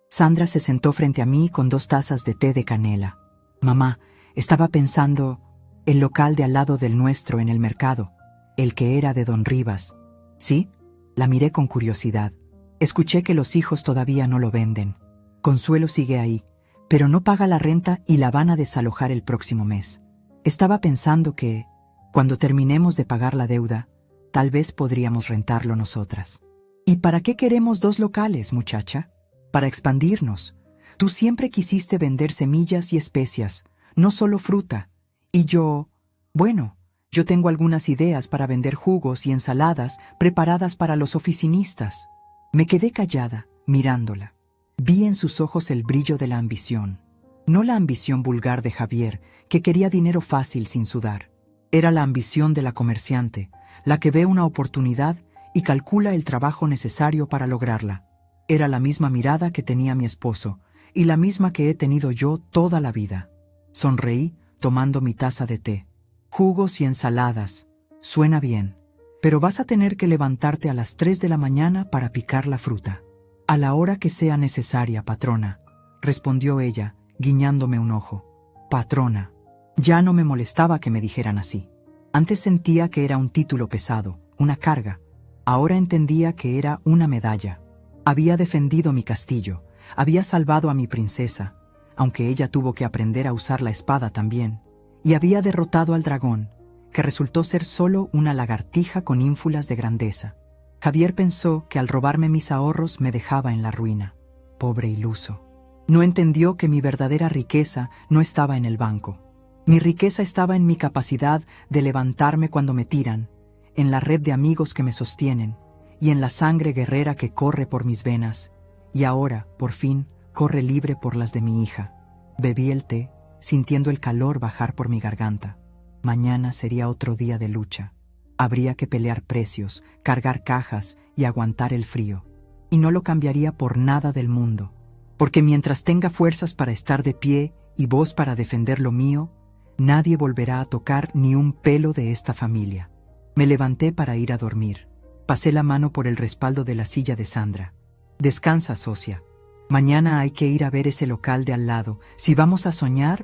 Sandra se sentó frente a mí con 2 tazas de té de canela. Mamá, estaba pensando, el local de al lado del nuestro en el mercado, el que era de don Rivas. ¿Sí? La miré con curiosidad. Escuché que los hijos todavía no lo venden. Consuelo sigue ahí, pero no paga la renta y la van a desalojar el próximo mes. Estaba pensando que, cuando terminemos de pagar la deuda, tal vez podríamos rentarlo nosotras. ¿Y para qué queremos 2 locales, muchacha? Para expandirnos. Tú siempre quisiste vender semillas y especias, no solo fruta. Y yo, bueno, yo tengo algunas ideas para vender jugos y ensaladas preparadas para los oficinistas. Me quedé callada, mirándola. Vi en sus ojos el brillo de la ambición. No la ambición vulgar de Javier, que quería dinero fácil sin sudar. Era la ambición de la comerciante, la que ve una oportunidad y calcula el trabajo necesario para lograrla. Era la misma mirada que tenía mi esposo, y la misma que he tenido yo toda la vida. Sonreí, tomando mi taza de té. Jugos y ensaladas. Suena bien. Pero vas a tener que levantarte a las 3 de la mañana para picar la fruta. A la hora que sea necesaria, patrona, respondió ella, guiñándome un ojo. Patrona. Ya no me molestaba que me dijeran así. Antes sentía que era un título pesado, una carga. Ahora entendía que era una medalla. Había defendido mi castillo, había salvado a mi princesa, aunque ella tuvo que aprender a usar la espada también, y había derrotado al dragón, que resultó ser solo una lagartija con ínfulas de grandeza. Javier pensó que al robarme mis ahorros me dejaba en la ruina. Pobre iluso. No entendió que mi verdadera riqueza no estaba en el banco. Mi riqueza estaba en mi capacidad de levantarme cuando me tiran, en la red de amigos que me sostienen, y en la sangre guerrera que corre por mis venas, y ahora, por fin, corre libre por las de mi hija. Bebí el té, sintiendo el calor bajar por mi garganta. Mañana sería otro día de lucha. Habría que pelear precios, cargar cajas y aguantar el frío. Y no lo cambiaría por nada del mundo, porque mientras tenga fuerzas para estar de pie y voz para defender lo mío, nadie volverá a tocar ni un pelo de esta familia. Me levanté para ir a dormir. Pasé la mano por el respaldo de la silla de Sandra. Descansa, socia. Mañana hay que ir a ver ese local de al lado. Si vamos a soñar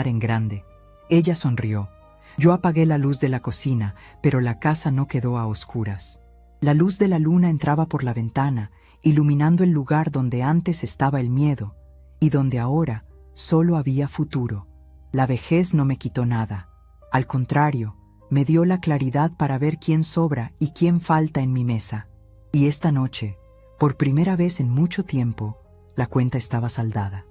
en grande. Ella sonrió. Yo apagué la luz de la cocina, pero la casa no quedó a oscuras. La luz de la luna entraba por la ventana, iluminando el lugar donde antes estaba el miedo, y donde ahora solo había futuro. La vejez no me quitó nada. Al contrario, me dio la claridad para ver quién sobra y quién falta en mi mesa. Y esta noche, por primera vez en mucho tiempo, la cuenta estaba saldada.